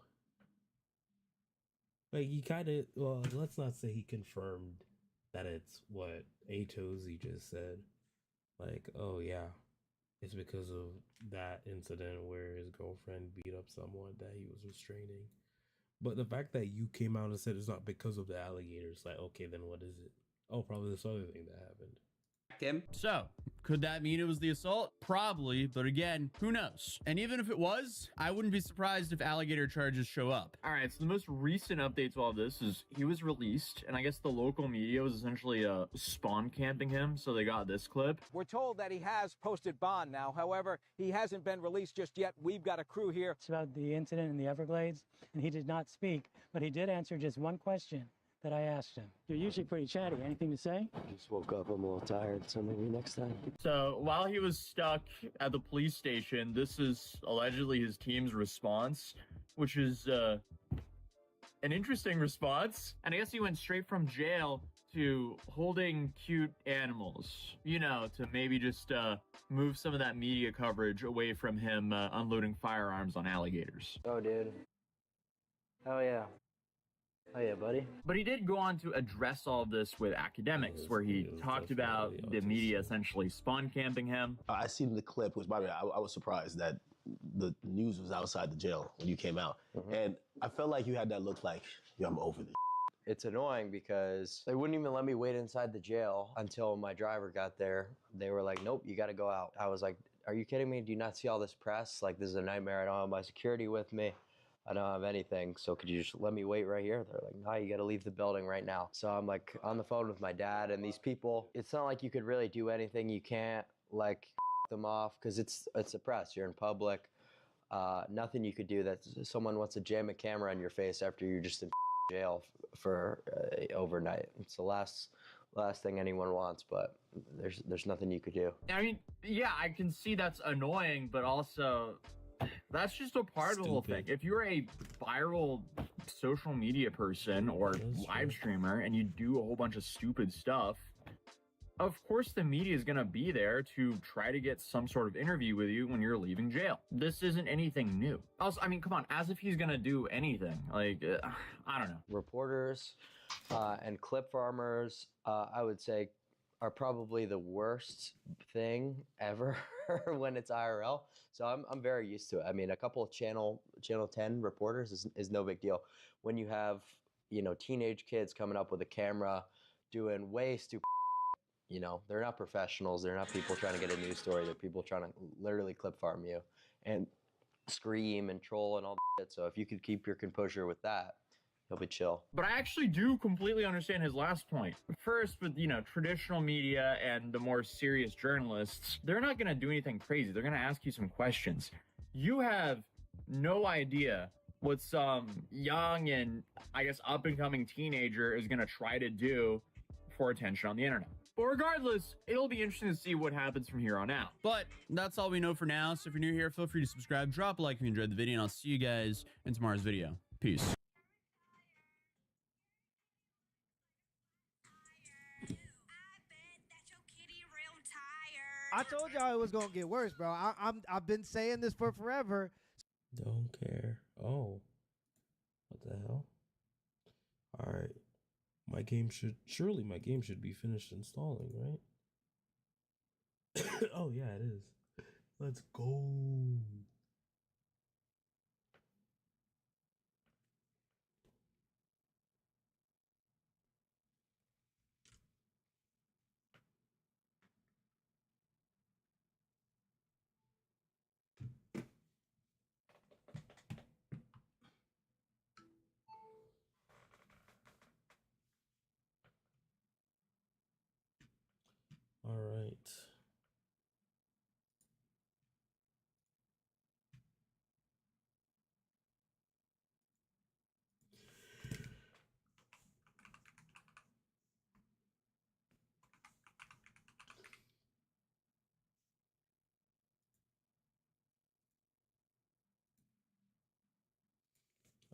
Like, he kind of, well, let's not say he confirmed that it's what Atozy just said. Like, oh yeah, it's because of that incident where his girlfriend beat up someone that he was restraining. But the fact that you came out and said it's not because of the alligators, like, okay, then what is it? Oh, probably this other thing that happened. So, could that mean it was the assault? Probably, but again, who knows? And even if it was, I wouldn't be surprised if alligator charges show up. All right, so the most recent update to all this is he was released, and I guess the local media was essentially spawn camping him, so they got this clip. We're told that he has posted bond now. However, he hasn't been released just yet. We've got a crew here. It's about the incident in the Everglades, and he did not speak, but he did answer just one question that I asked him. You're usually pretty chatty. Anything to say? Just woke up. I'm a little tired, so maybe next time. So while he was stuck at the police station, this is allegedly his team's response, which is an interesting response. And I guess he went straight from jail to holding cute animals, you know, to maybe just move some of that media coverage away from him unloading firearms on alligators. Oh, dude. Oh, yeah. Oh yeah, buddy. But he did go on to address all of this with academics, where he talked about the media essentially spawn camping him. I seen the clip, which by the way, I was surprised that the news was outside the jail when you came out. And I felt like you had that look like, yo, I'm over this. It's annoying because they wouldn't even let me wait inside the jail until my driver got there. They were like, nope, you got to go out. I was like, are you kidding me? Do you not see all this press? Like, this is a nightmare. I don't have my security with me. I don't have anything, so could you just let me wait right here? They're like, nah, you gotta leave the building right now. So I'm like on the phone with my dad, and these people, it's not like you could really do anything. You can't like them off because it's a press. You're in public. Nothing you could do that someone wants to jam a camera in your face after you're just in jail for overnight. It's the last thing anyone wants, but there's nothing you could do. I mean, yeah, I can see that's annoying, but also that's just a part of the whole thing. If you're a viral social media person or live streamer and you do a whole bunch of stupid stuff, of course the media is going to be there to try to get some sort of interview with you when you're leaving jail. This isn't anything new. Also, I mean, come on, as if he's going to do anything. Like, I don't know. Reporters and clip farmers, I would say, are probably the worst thing ever when it's IRL. So I'm very used to it. I mean, a couple of Channel 10 reporters is no big deal. When you have, you know, teenage kids coming up with a camera doing way stupid, you know, they're not professionals. They're not people trying to get a news story. They're people trying to literally clip farm you and scream and troll and all that shit. So if you could keep your composure with that, he'll be chill. But I actually do completely understand his last point. First, with, you know, traditional media and the more serious journalists, they're not going to do anything crazy. They're going to ask you some questions. You have no idea what some young and, I guess, up-and-coming teenager is going to try to do for attention on the internet. But regardless, it'll be interesting to see what happens from here on out. But that's all we know for now. So if you're new here, feel free to subscribe, drop a like if you enjoyed the video, and I'll see you guys in tomorrow's video. Peace. I told y'all it was gonna get worse, bro. I've been saying this for forever. Don't care. Oh. What the hell? Alright. My game should be finished installing, right? Oh yeah, it is. Let's go. All right.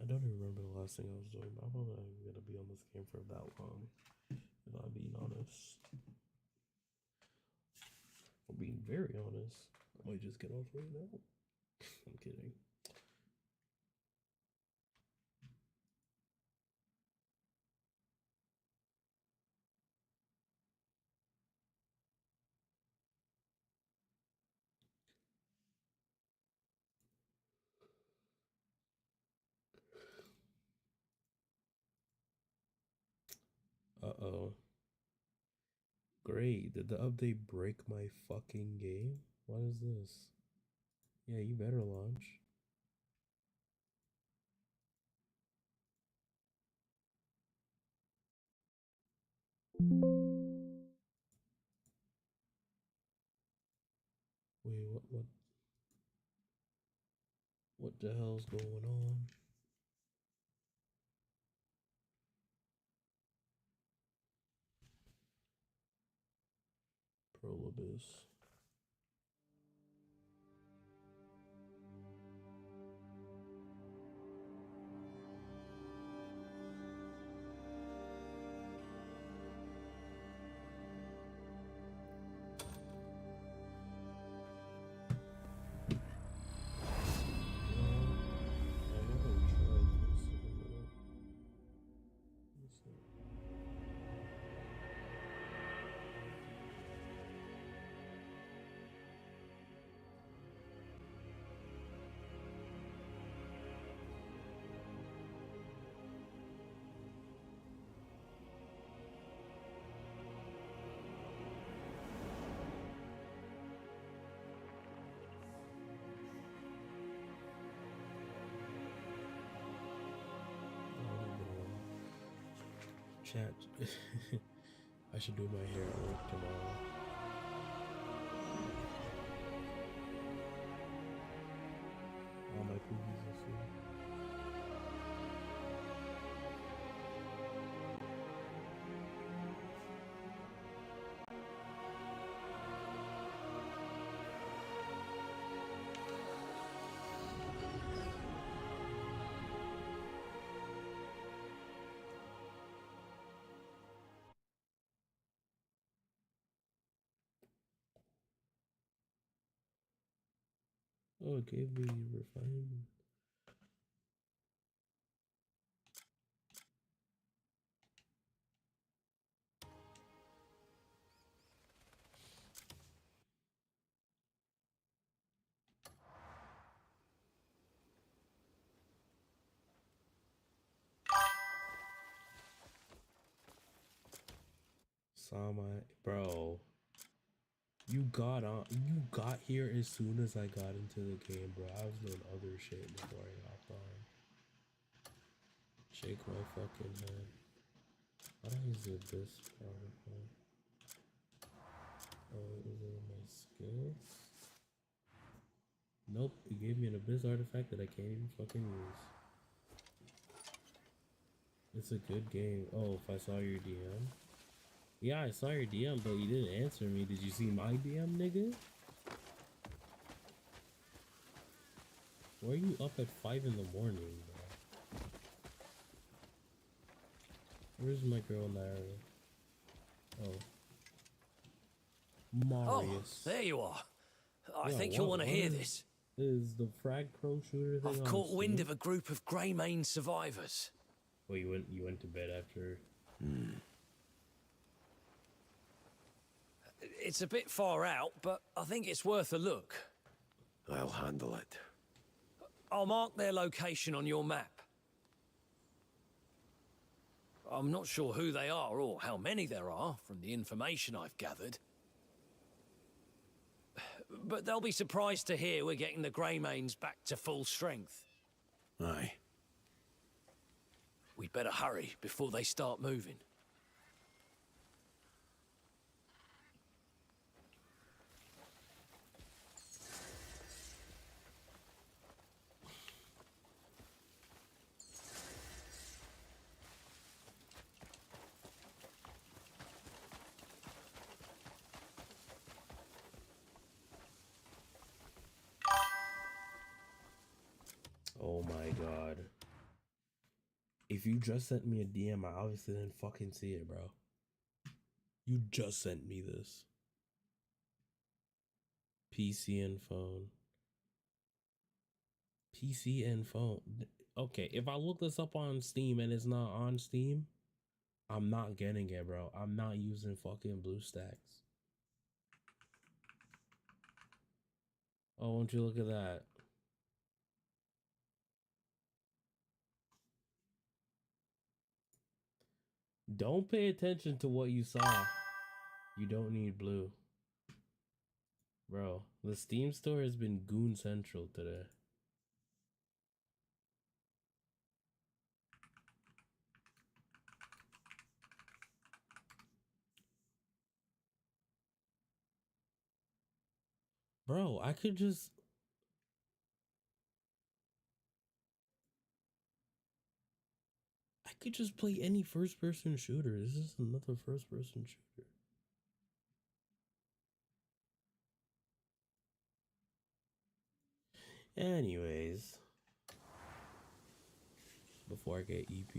I don't even remember the last thing I was doing, but I'm not gonna be on this game for that long, if I'm being honest. I'm being very honest. I might just get off right now. I'm kidding. Uh-oh. Great. Did the update break my fucking game? What is this? Yeah, you better launch. Wait, what the hell's going on? Prolobus. Chat. I should do my hair at work tomorrow. All my poopies will see. Oh, it gave me refinement. Saw my bro. You got here as soon as I got into the game, bro. I was doing other shit before I hopped on. Shake my fucking head. How do I use this power point? Oh, is it my skills? Nope, it gave me an abyss artifact that I can't even fucking use. It's a good game. Oh, if I saw your DM. Yeah, I saw your DM, but you didn't answer me. Did you see my DM, nigga? Why are you up at 5 in the morning, bro? Where's my girl, Naira? Oh. Marius. Oh, there you are. I Yeah, think you'll want to what hear is- this. Is the Frag Pro shooter thing I've on caught wind Steam? of a group of Greymane survivors. Well, you went to bed after. It's a bit far out, but I think it's worth a look. I'll handle it. I'll mark their location on your map. I'm not sure who they are or how many there are from the information I've gathered. But they'll be surprised to hear we're getting the Greymanes back to full strength. Aye. We'd better hurry before they start moving. Oh my god. If you just sent me a DM, I obviously didn't fucking see it, bro. You just sent me this. PC and phone. PC and phone. Okay, if I look this up on Steam and it's not on Steam, I'm not getting it, bro. I'm not using fucking BlueStacks. Oh, won't you look at that? Don't pay attention to what you saw. You don't need blue. Bro, the Steam store has been goon central today. Bro, I could just... I could just play any first-person shooter. This is another first-person shooter. Anyways, before I get EP,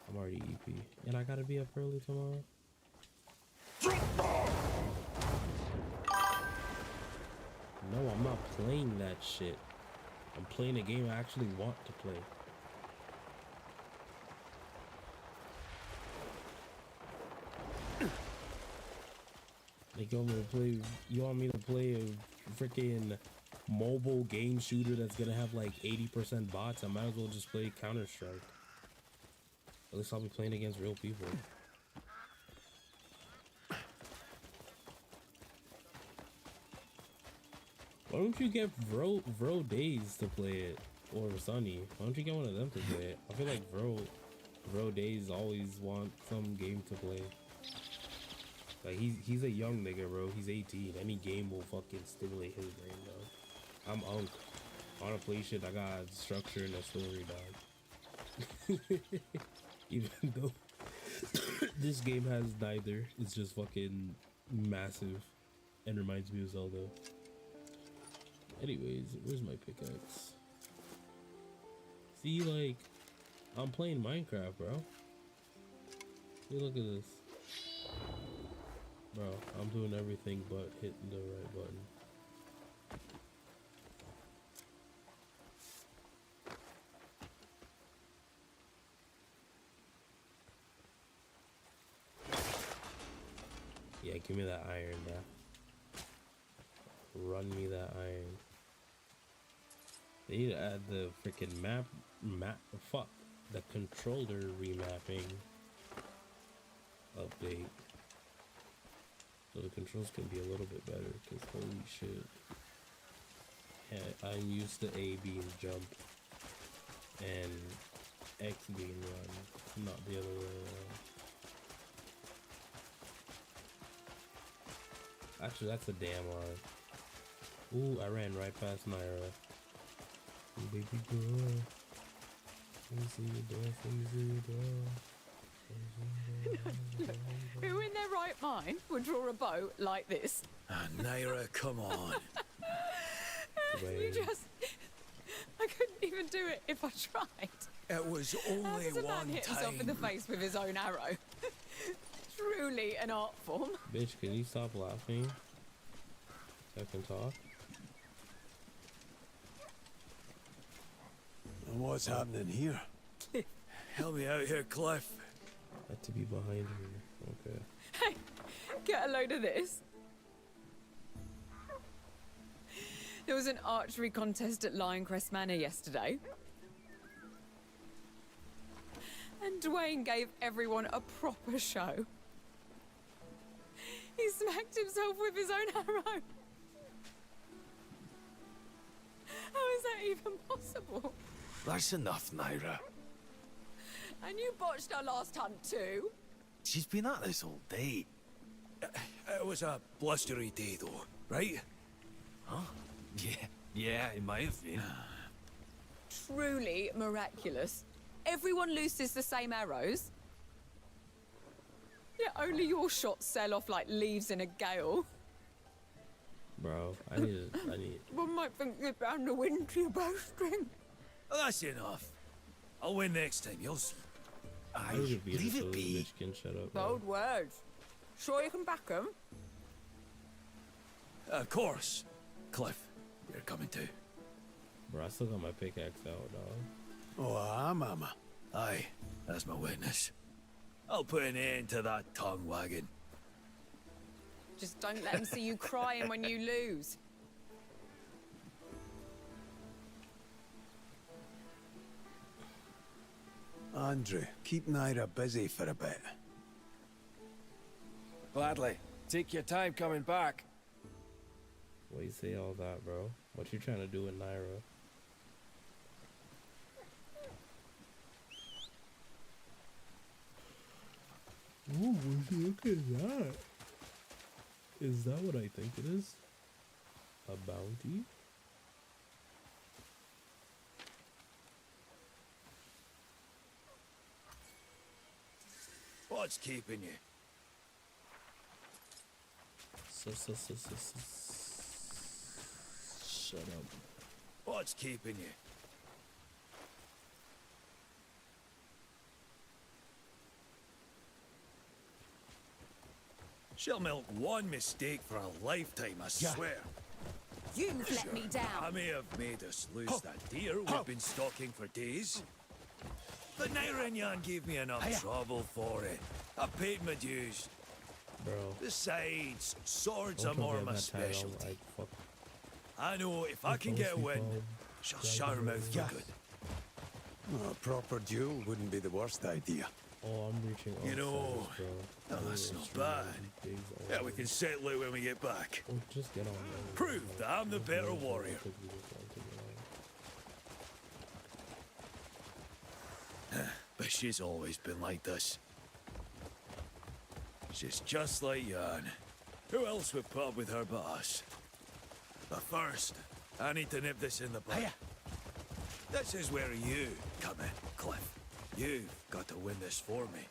I'm already EP, and I gotta be up early tomorrow. No, I'm not playing that shit. I'm playing a game I actually want to play. Like, you want me to play a freaking mobile game shooter that's gonna have like 80% bots? I might as well just play Counter-Strike. At least I'll be playing against real people. Why don't you get Vro Days to play it? Or Sunny? Why don't you get one of them to play it? I feel like Vro Days always want some game to play. Like, he's a young nigga, bro. He's 18. Any game will fucking stimulate his brain, dog. I'm unk. I wanna play shit that got structure and a story, dog. Even though this game has neither. It's just fucking massive and reminds me of Zelda. Anyways, where's my pickaxe? See, like, I'm playing Minecraft, bro. See, look at this. Bro, I'm doing everything but hitting the right button. Yeah, give me that iron, man. Run me that iron. They need to add the freaking the controller remapping update. So the controls can be a little bit better, because holy shit. Yeah, I'm used to A being jump and X being run, not the other way around. Actually, that's a damn lie. Ooh, I ran right past Naira. Ooh, baby girl. Let me see your dance, let me see your dance. Look, who in their right mind would draw a boat like this? Naira, come on. You just... I couldn't even do it if I tried. It was How only does a man one hit himself in the time. face with his own arrow? Truly an art form. Bitch, can you stop laughing? So I can talk. And what's happening here? Help me out here, Cliff. Had to be behind her. Okay. Hey, get a load of this. There was an archery contest at Lioncrest Manor yesterday. And Dwayne gave everyone a proper show. He smacked himself with his own arrow. How is that even possible? That's enough, Naira. And you botched our last hunt too? She's been at this all day. It was a blustery day, though, right? Huh? Yeah, it might have been. Truly miraculous. Everyone looses the same arrows. Yet only your shots sell off like leaves in a gale. Bro, I need. One might think you're bound to win to your bowstring. That's enough. I'll win next time, you'll see. I would be leave it be. Bitch can shut up. Bro. Bold words. Sure you can back them? Of course. Cliff, you're coming too. Bro, I still got my pickaxe out, dog. Oh, mama. Aye, that's my witness. I'll put an end to that tongue wagging. Just don't let them see you crying when you lose. Andrew, keep Naira busy for a bit. Gladly. Take your time coming back. Why you say all that, bro? What you trying to do with Naira? Ooh, look at that. Is that what I think it is? A bounty? What's keeping you? Shut up. What's keeping you? She'll milk one mistake for a lifetime, I swear. You've let me down. I may have made us lose that deer we've been stalking for days. But Naira and Yan gave me enough trouble for it. I paid my dues. Bro. Besides, swords Don't are more forget my that title, specialty. like, fuck. I know if I can get a win, she'll shut her mouth for good. A proper duel wouldn't be the worst idea. Oh, I'm reaching all You know, sizes, bro. no, that's not bad. Yeah, we can settle it when we get back. Oh, just get on. Prove that I'm the better warrior. But she's always been like this. She's just like Yan. Who else would put up with her but us? But first, I need to nip this in the bud. This is where you come in, Cliff. You've got to win this for me.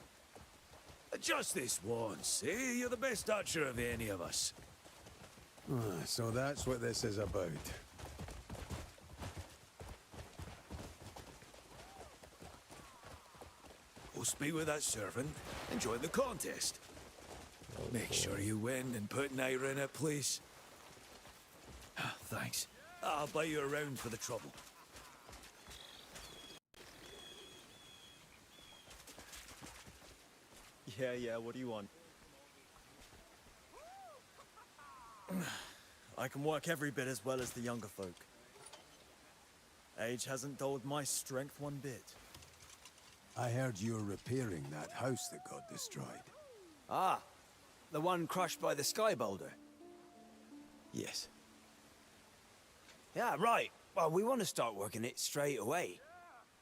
Just this once, eh? You're the best archer of any of us. So that's what this is about. We'll speak with that servant and join the contest. Make sure you win and put Naira in her place. Thanks. I'll buy you around for the trouble. Yeah, what do you want? I can work every bit as well as the younger folk. Age hasn't dulled my strength one bit. I heard you're repairing that house that got destroyed. Ah, the one crushed by the sky boulder? Yes. Yeah, right. Well, we want to start working it straight away.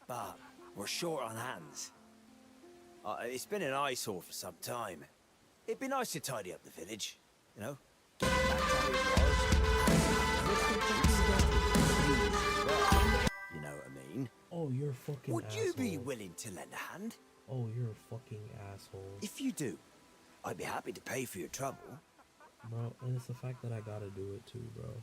But we're short on hands. It's been an eyesore for some time. It'd be nice to tidy up the village, you know? You know what I mean? Oh, you're fucking Would you be asshole. willing to lend a hand? Oh, you're a fucking asshole. If you do, I'd be happy to pay for your trouble. Bro, and it's the fact that I gotta do it too, bro.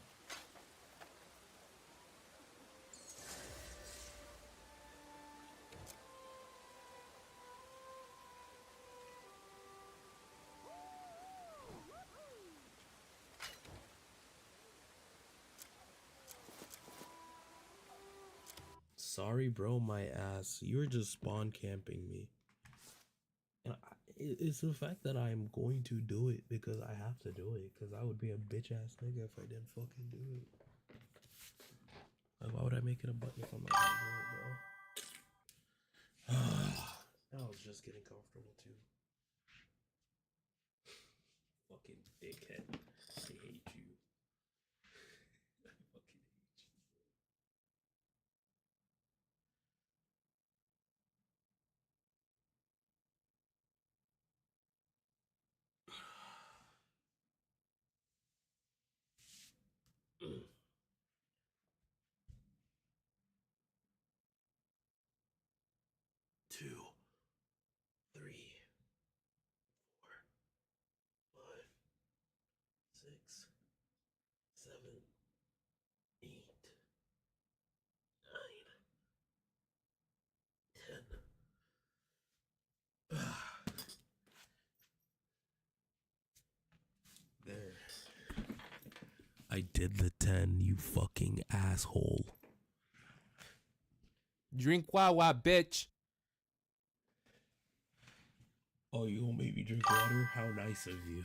Sorry, bro, my ass. You're just spawn camping me. And it's the fact that I'm going to do it because I have to do it. Because I would be a bitch ass nigga if I didn't fucking do it. Like, why would I make it a button if I'm not gonna do it, bro? I was just getting comfortable too. Fucking dickhead. I hate you. I fucking hate you. Two, 3, 4, 5, 6, 7, 8, 9, 10. There. I did the 10, you fucking asshole. Drink Wawa, bitch. Oh, you gonna make me drink water? How nice of you.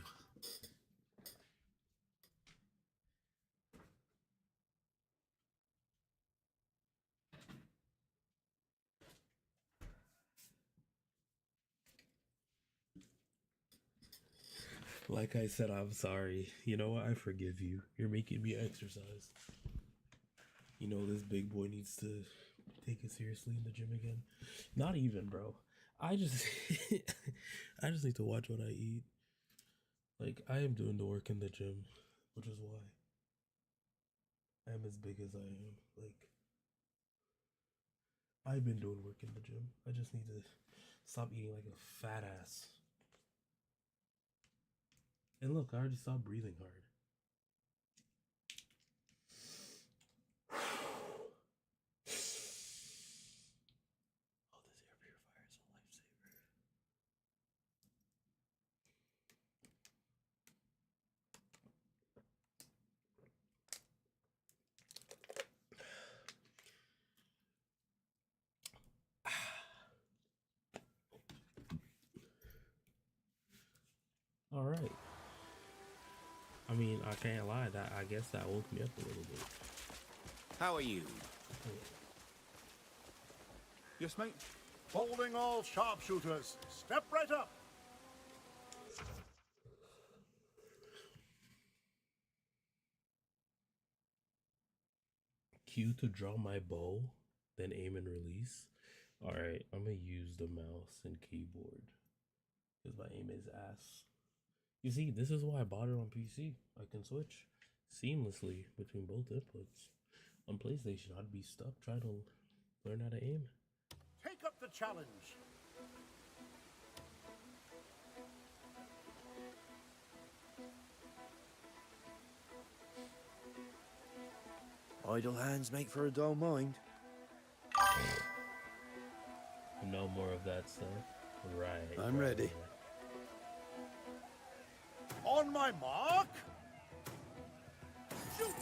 Like I said, I'm sorry. You know what? I forgive you. You're making me exercise. You know, this big boy needs to take it seriously in the gym again. Not even, bro. I just I just need to watch what I eat. Like, I am doing the work in the gym, which is why I am as big as I am. Like, I've been doing work in the gym. I just need to stop eating like a fat ass. And look, I already stopped breathing hard. All right. I mean, I can't lie. That I guess that woke me up a little bit. How are you? Yes, mate. Holding all sharpshooters. Step right up. Q to draw my bow, then aim and release. All right, I'm gonna use the mouse and keyboard because my aim is ass. You see, this is why I bought it on PC. I can switch seamlessly between both inputs. On PlayStation, I'd be stuck trying to learn how to aim. Take up the challenge. Idle hands make for a dull mind. No more of that stuff. Right. I'm ready. On my mark. Shoot.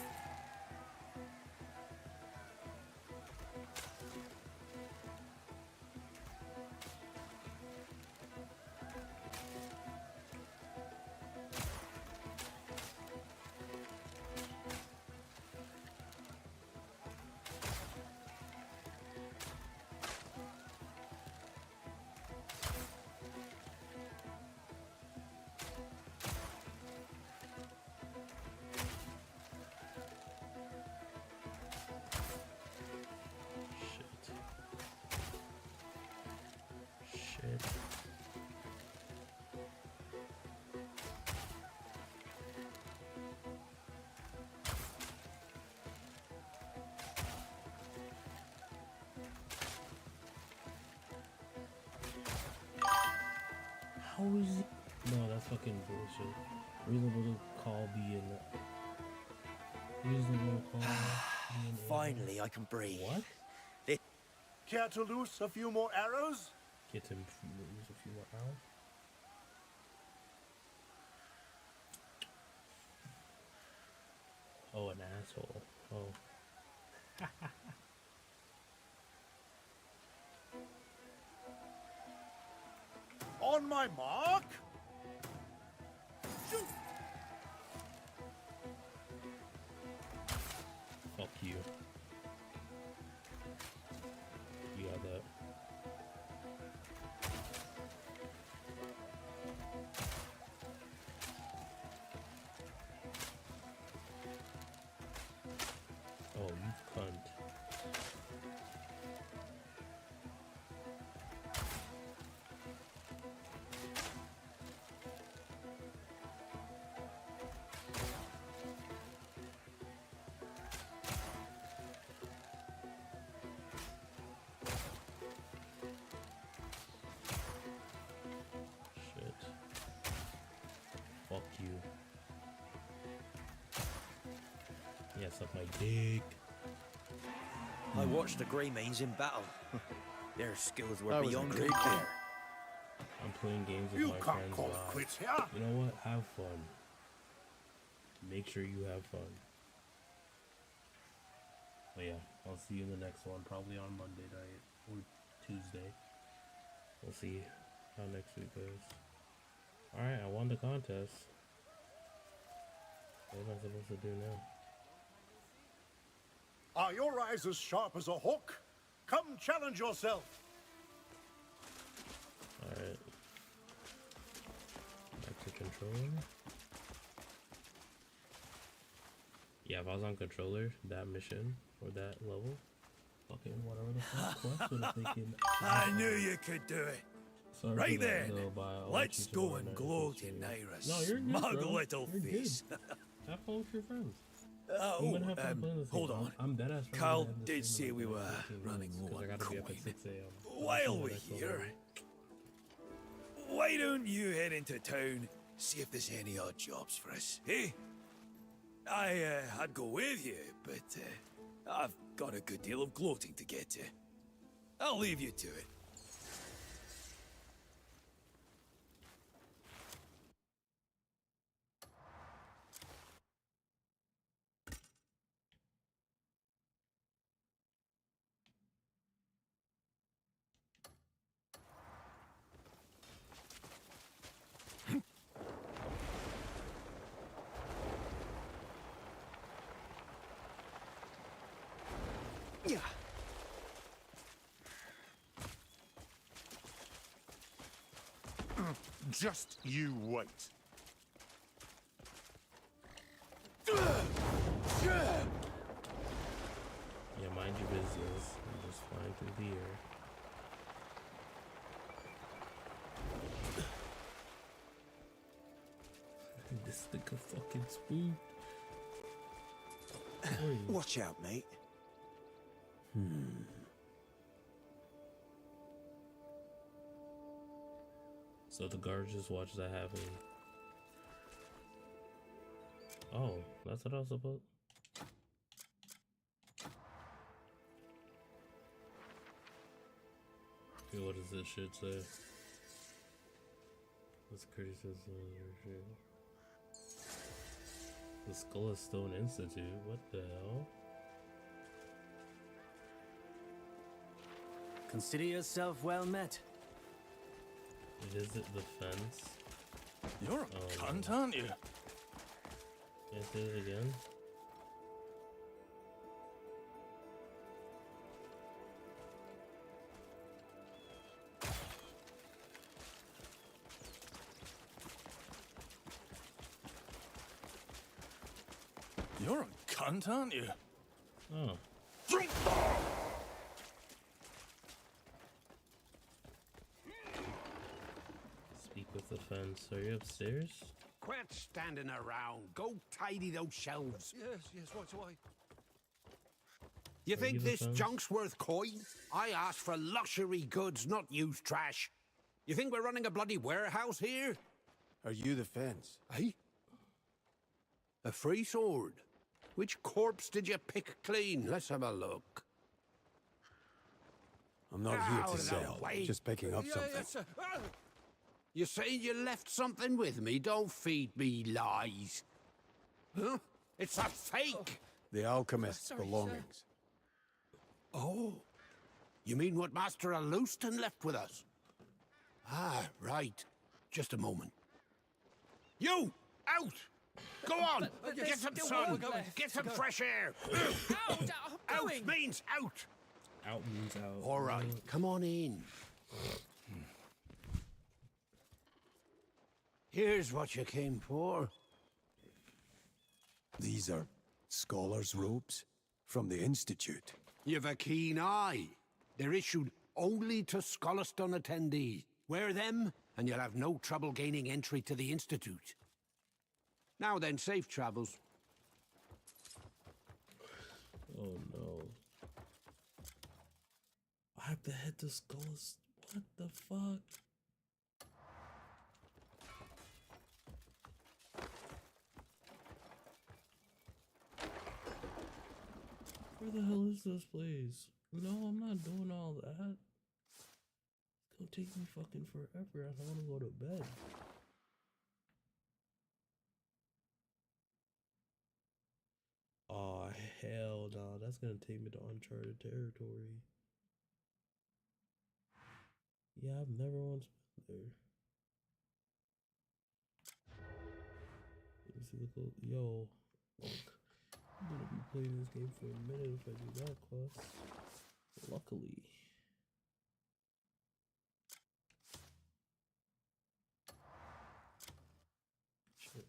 How is it? No, that's fucking bullshit. Reasonable call being. Reasonable call being. Finally, I can breathe. What? Care to loose a few more arrows? Get him lose a few more hours. Oh, an asshole. Oh. On my mark. Shoot. Fuck you. You got that. Oh, you cunt. Shit. Fuck you. Yes, up my dick. I watched the Greymanes in battle. Their skills were That was a beyond great compare. game. I'm playing games with You my can't friends call live. quits here. You know what? Have fun. Make sure you have fun. But yeah, I'll see you in the next one, probably on Monday night or Tuesday. We'll see how next week goes. Alright, I won the contest. What am I supposed to do now? Are your eyes as sharp as a hook? Come challenge yourself. Alright. Back to controller. Yeah, if I was on controller, that mission or that level, fucking whatever the fuck quest would have taken. I knew you could do it. Sorry Right for that, then, though, but I'll let's teach you go more and next gloat week. in Naira's No, you're good, smug bro. little You're good. face. Have fun with your friends. Oh, Have fun playing this hold game. on. I'm dead ass. Carl did say we were running low on I gotta be up coin. at 6 a.m. While we're here, why don't you head into town, see if there's any odd jobs for us, eh? I'd go with you, but I've got a good deal of gloating to get to. I'll leave you to it. Yeah. Just you wait. Yeah, mind your business. I'm just flying through the air. This nigga fucking spooked. Watch out, mate. So the guards just watched that happen. Oh, that's what I was supposed. Okay, what does this shit say? This criticism or shit. The Skull and Stone Institute. What the hell? Consider yourself well met. Visit the fence. You're a cunt, aren't you? Can I say it again? You're a cunt, aren't you? Oh. Speak with the fence. Are you upstairs? Quit standing around. Go tidy those shelves. Yes, right away. You Are think you the this fence? junk's worth coin? I asked for luxury goods, not used trash. You think we're running a bloody warehouse here? Are you the fence? Eh? A free sword? Which corpse did you pick clean? Let's have a look. I'm not here Out to of the sell. way. Just picking up Yeah, something. yes, sir. You saying you left something with me? Don't feed me lies. Huh? It's a fake! The alchemist's belongings. Oh. You mean what Master Alustan left with us? Ah, right. Just a moment. You! Out! Go on! Get some sun! Get some fresh air! Out means out! Out means out. All right, come on in. Here's what you came for. These are scholars' robes from the Institute. You've a keen eye. They're issued only to Scholaston attendees. Wear them, and you'll have no trouble gaining entry to the Institute. Now then, safe travels. Oh no. I have to head to Skulls. What the fuck? Where the hell is this place? No, I'm not doing all that. It's gonna take me fucking forever. I don't wanna go to bed. Oh hell no, that's gonna take me to uncharted territory. Yeah, I've never once been there. Let me see the code. Yo, I'm gonna be playing this game for a minute if I do that quest. Luckily. Shit.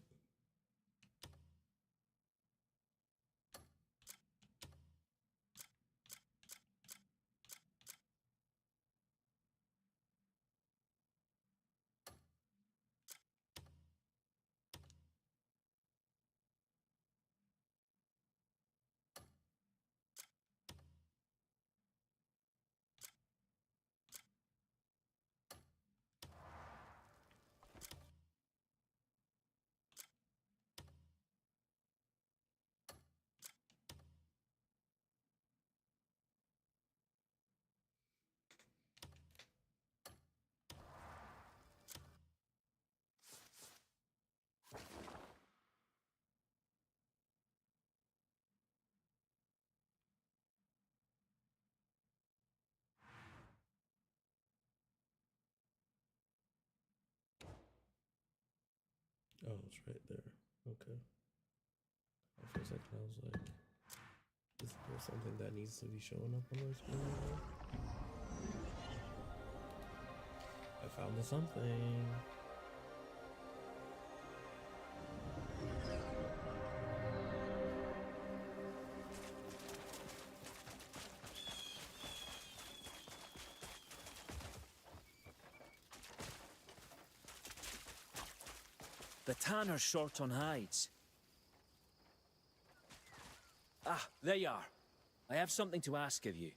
Oh, it's right there. Okay. For a second, I was like, is there something that needs to be showing up on my screen right now? I found the something. The tanner's short on hides. Ah, there you are. I have something to ask of you.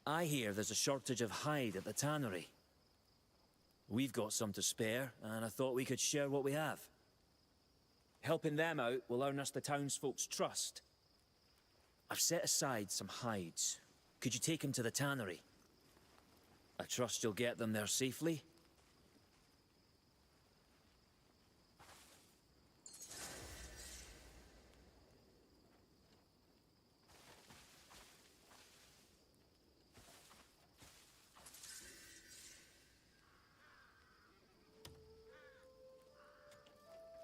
I hear there's a shortage of hide at the tannery. We've got some to spare, and I thought we could share what we have. Helping them out will earn us the townsfolk's trust. I've set aside some hides. Could you take them to the tannery? I trust you'll get them there safely.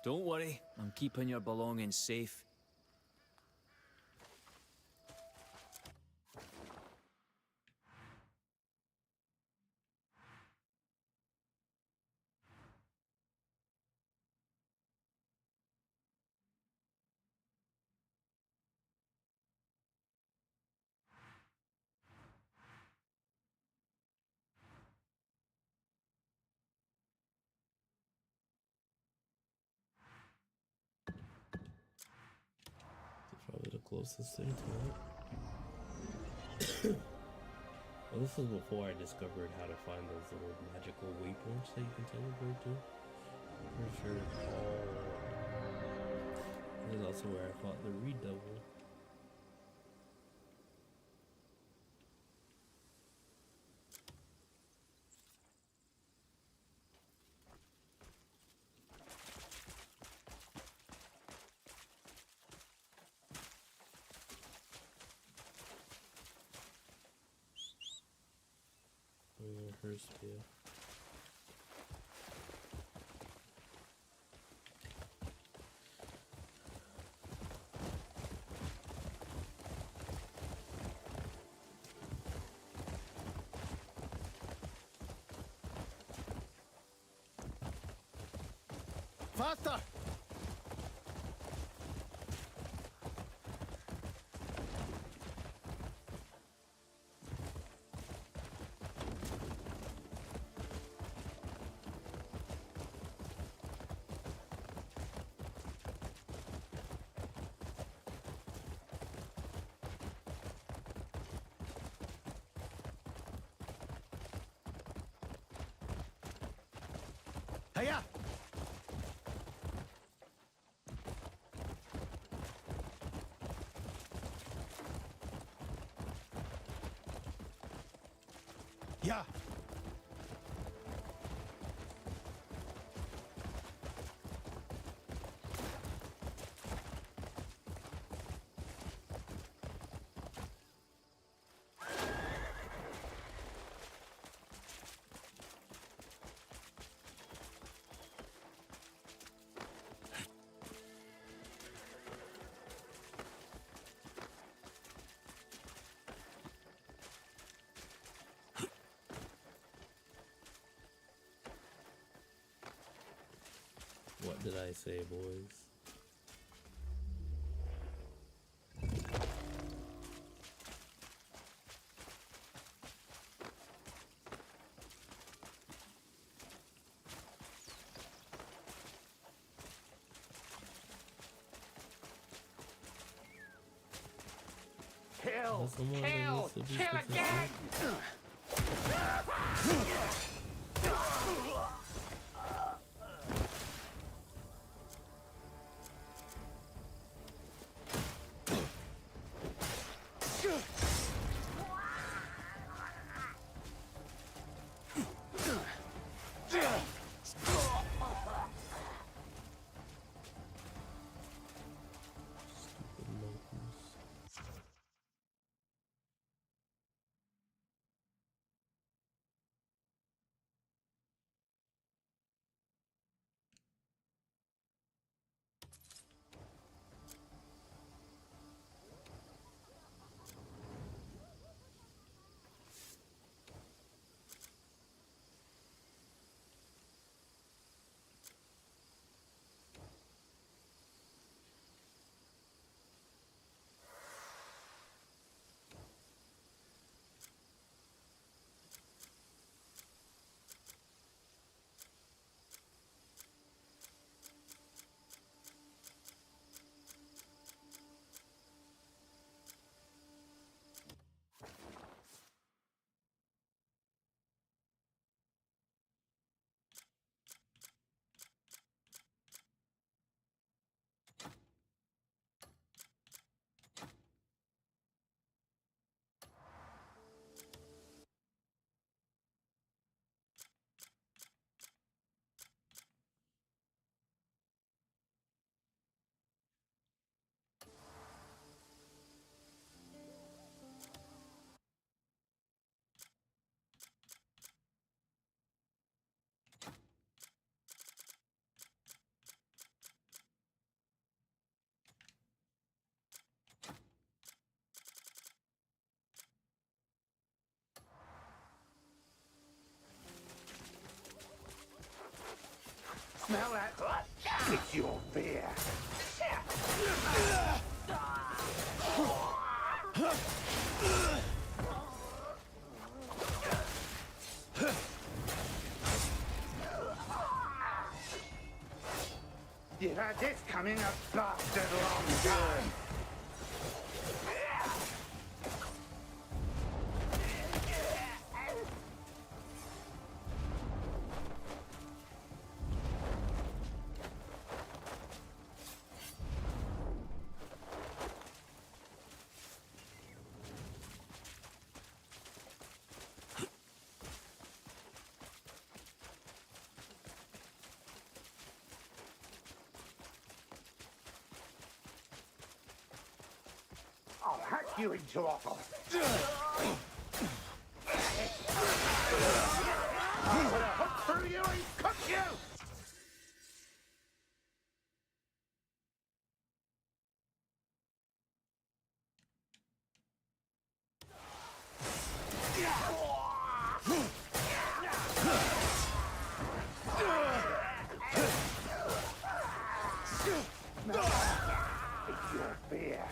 Don't worry, I'm keeping your belongings safe. It's probably the closest thing to it. Well, this is before I discovered how to find those little magical waypoints that you can teleport to. I'm pretty sure. This is also where I fought the Redouble. Her spear. Faster! Hiya! Yeah. What did I say, boys? Kill! Kill! Kill again! Smell that? It's your fear. You had this coming a blasted long time. you into offal. I'm gonna hook through you and cook you! Your fear.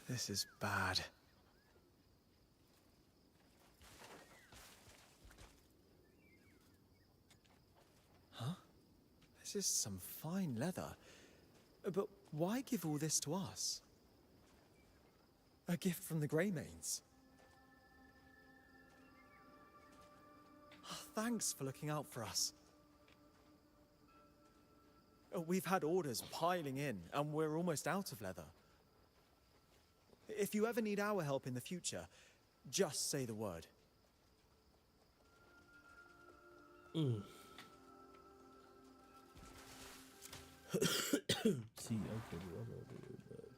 This is bad. Huh? This is some fine leather. But why give all this to us? A gift from the Greymanes. Thanks for looking out for us. We've had orders piling in, and we're almost out of leather. If you ever need our help in the future, just say the word. See, okay, what I'll do back.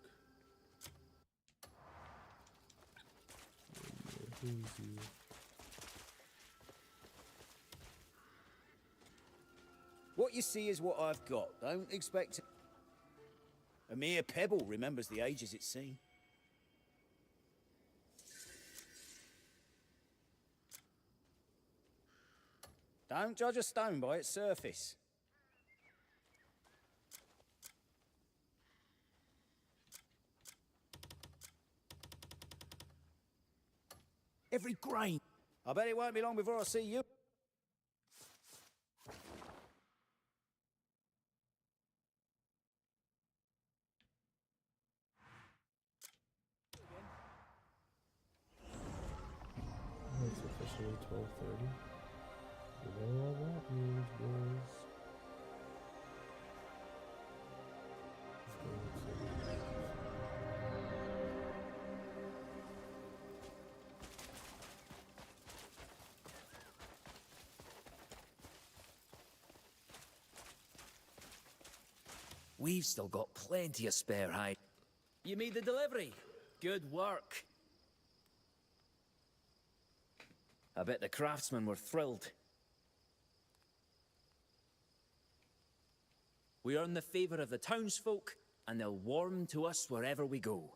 What you see is what I've got. Don't expect it. A mere pebble remembers the ages it's seen. Don't judge a stone by its surface. Every grain. I bet it won't be long before I see you. It's officially 12:30. You know what that means, boys. We've still got plenty of spare hide. You made the delivery. Good work. I bet the craftsmen were thrilled. We earn the favour of the townsfolk, and they'll warm to us wherever we go.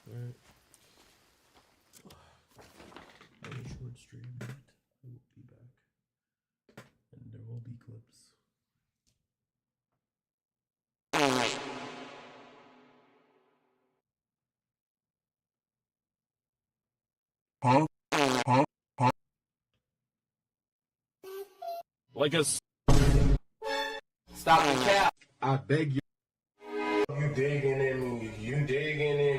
Alright. I wish you would stream that. I will be back. And there will be clips. Like a Stop the cap. I beg you. You digging in me. You digging in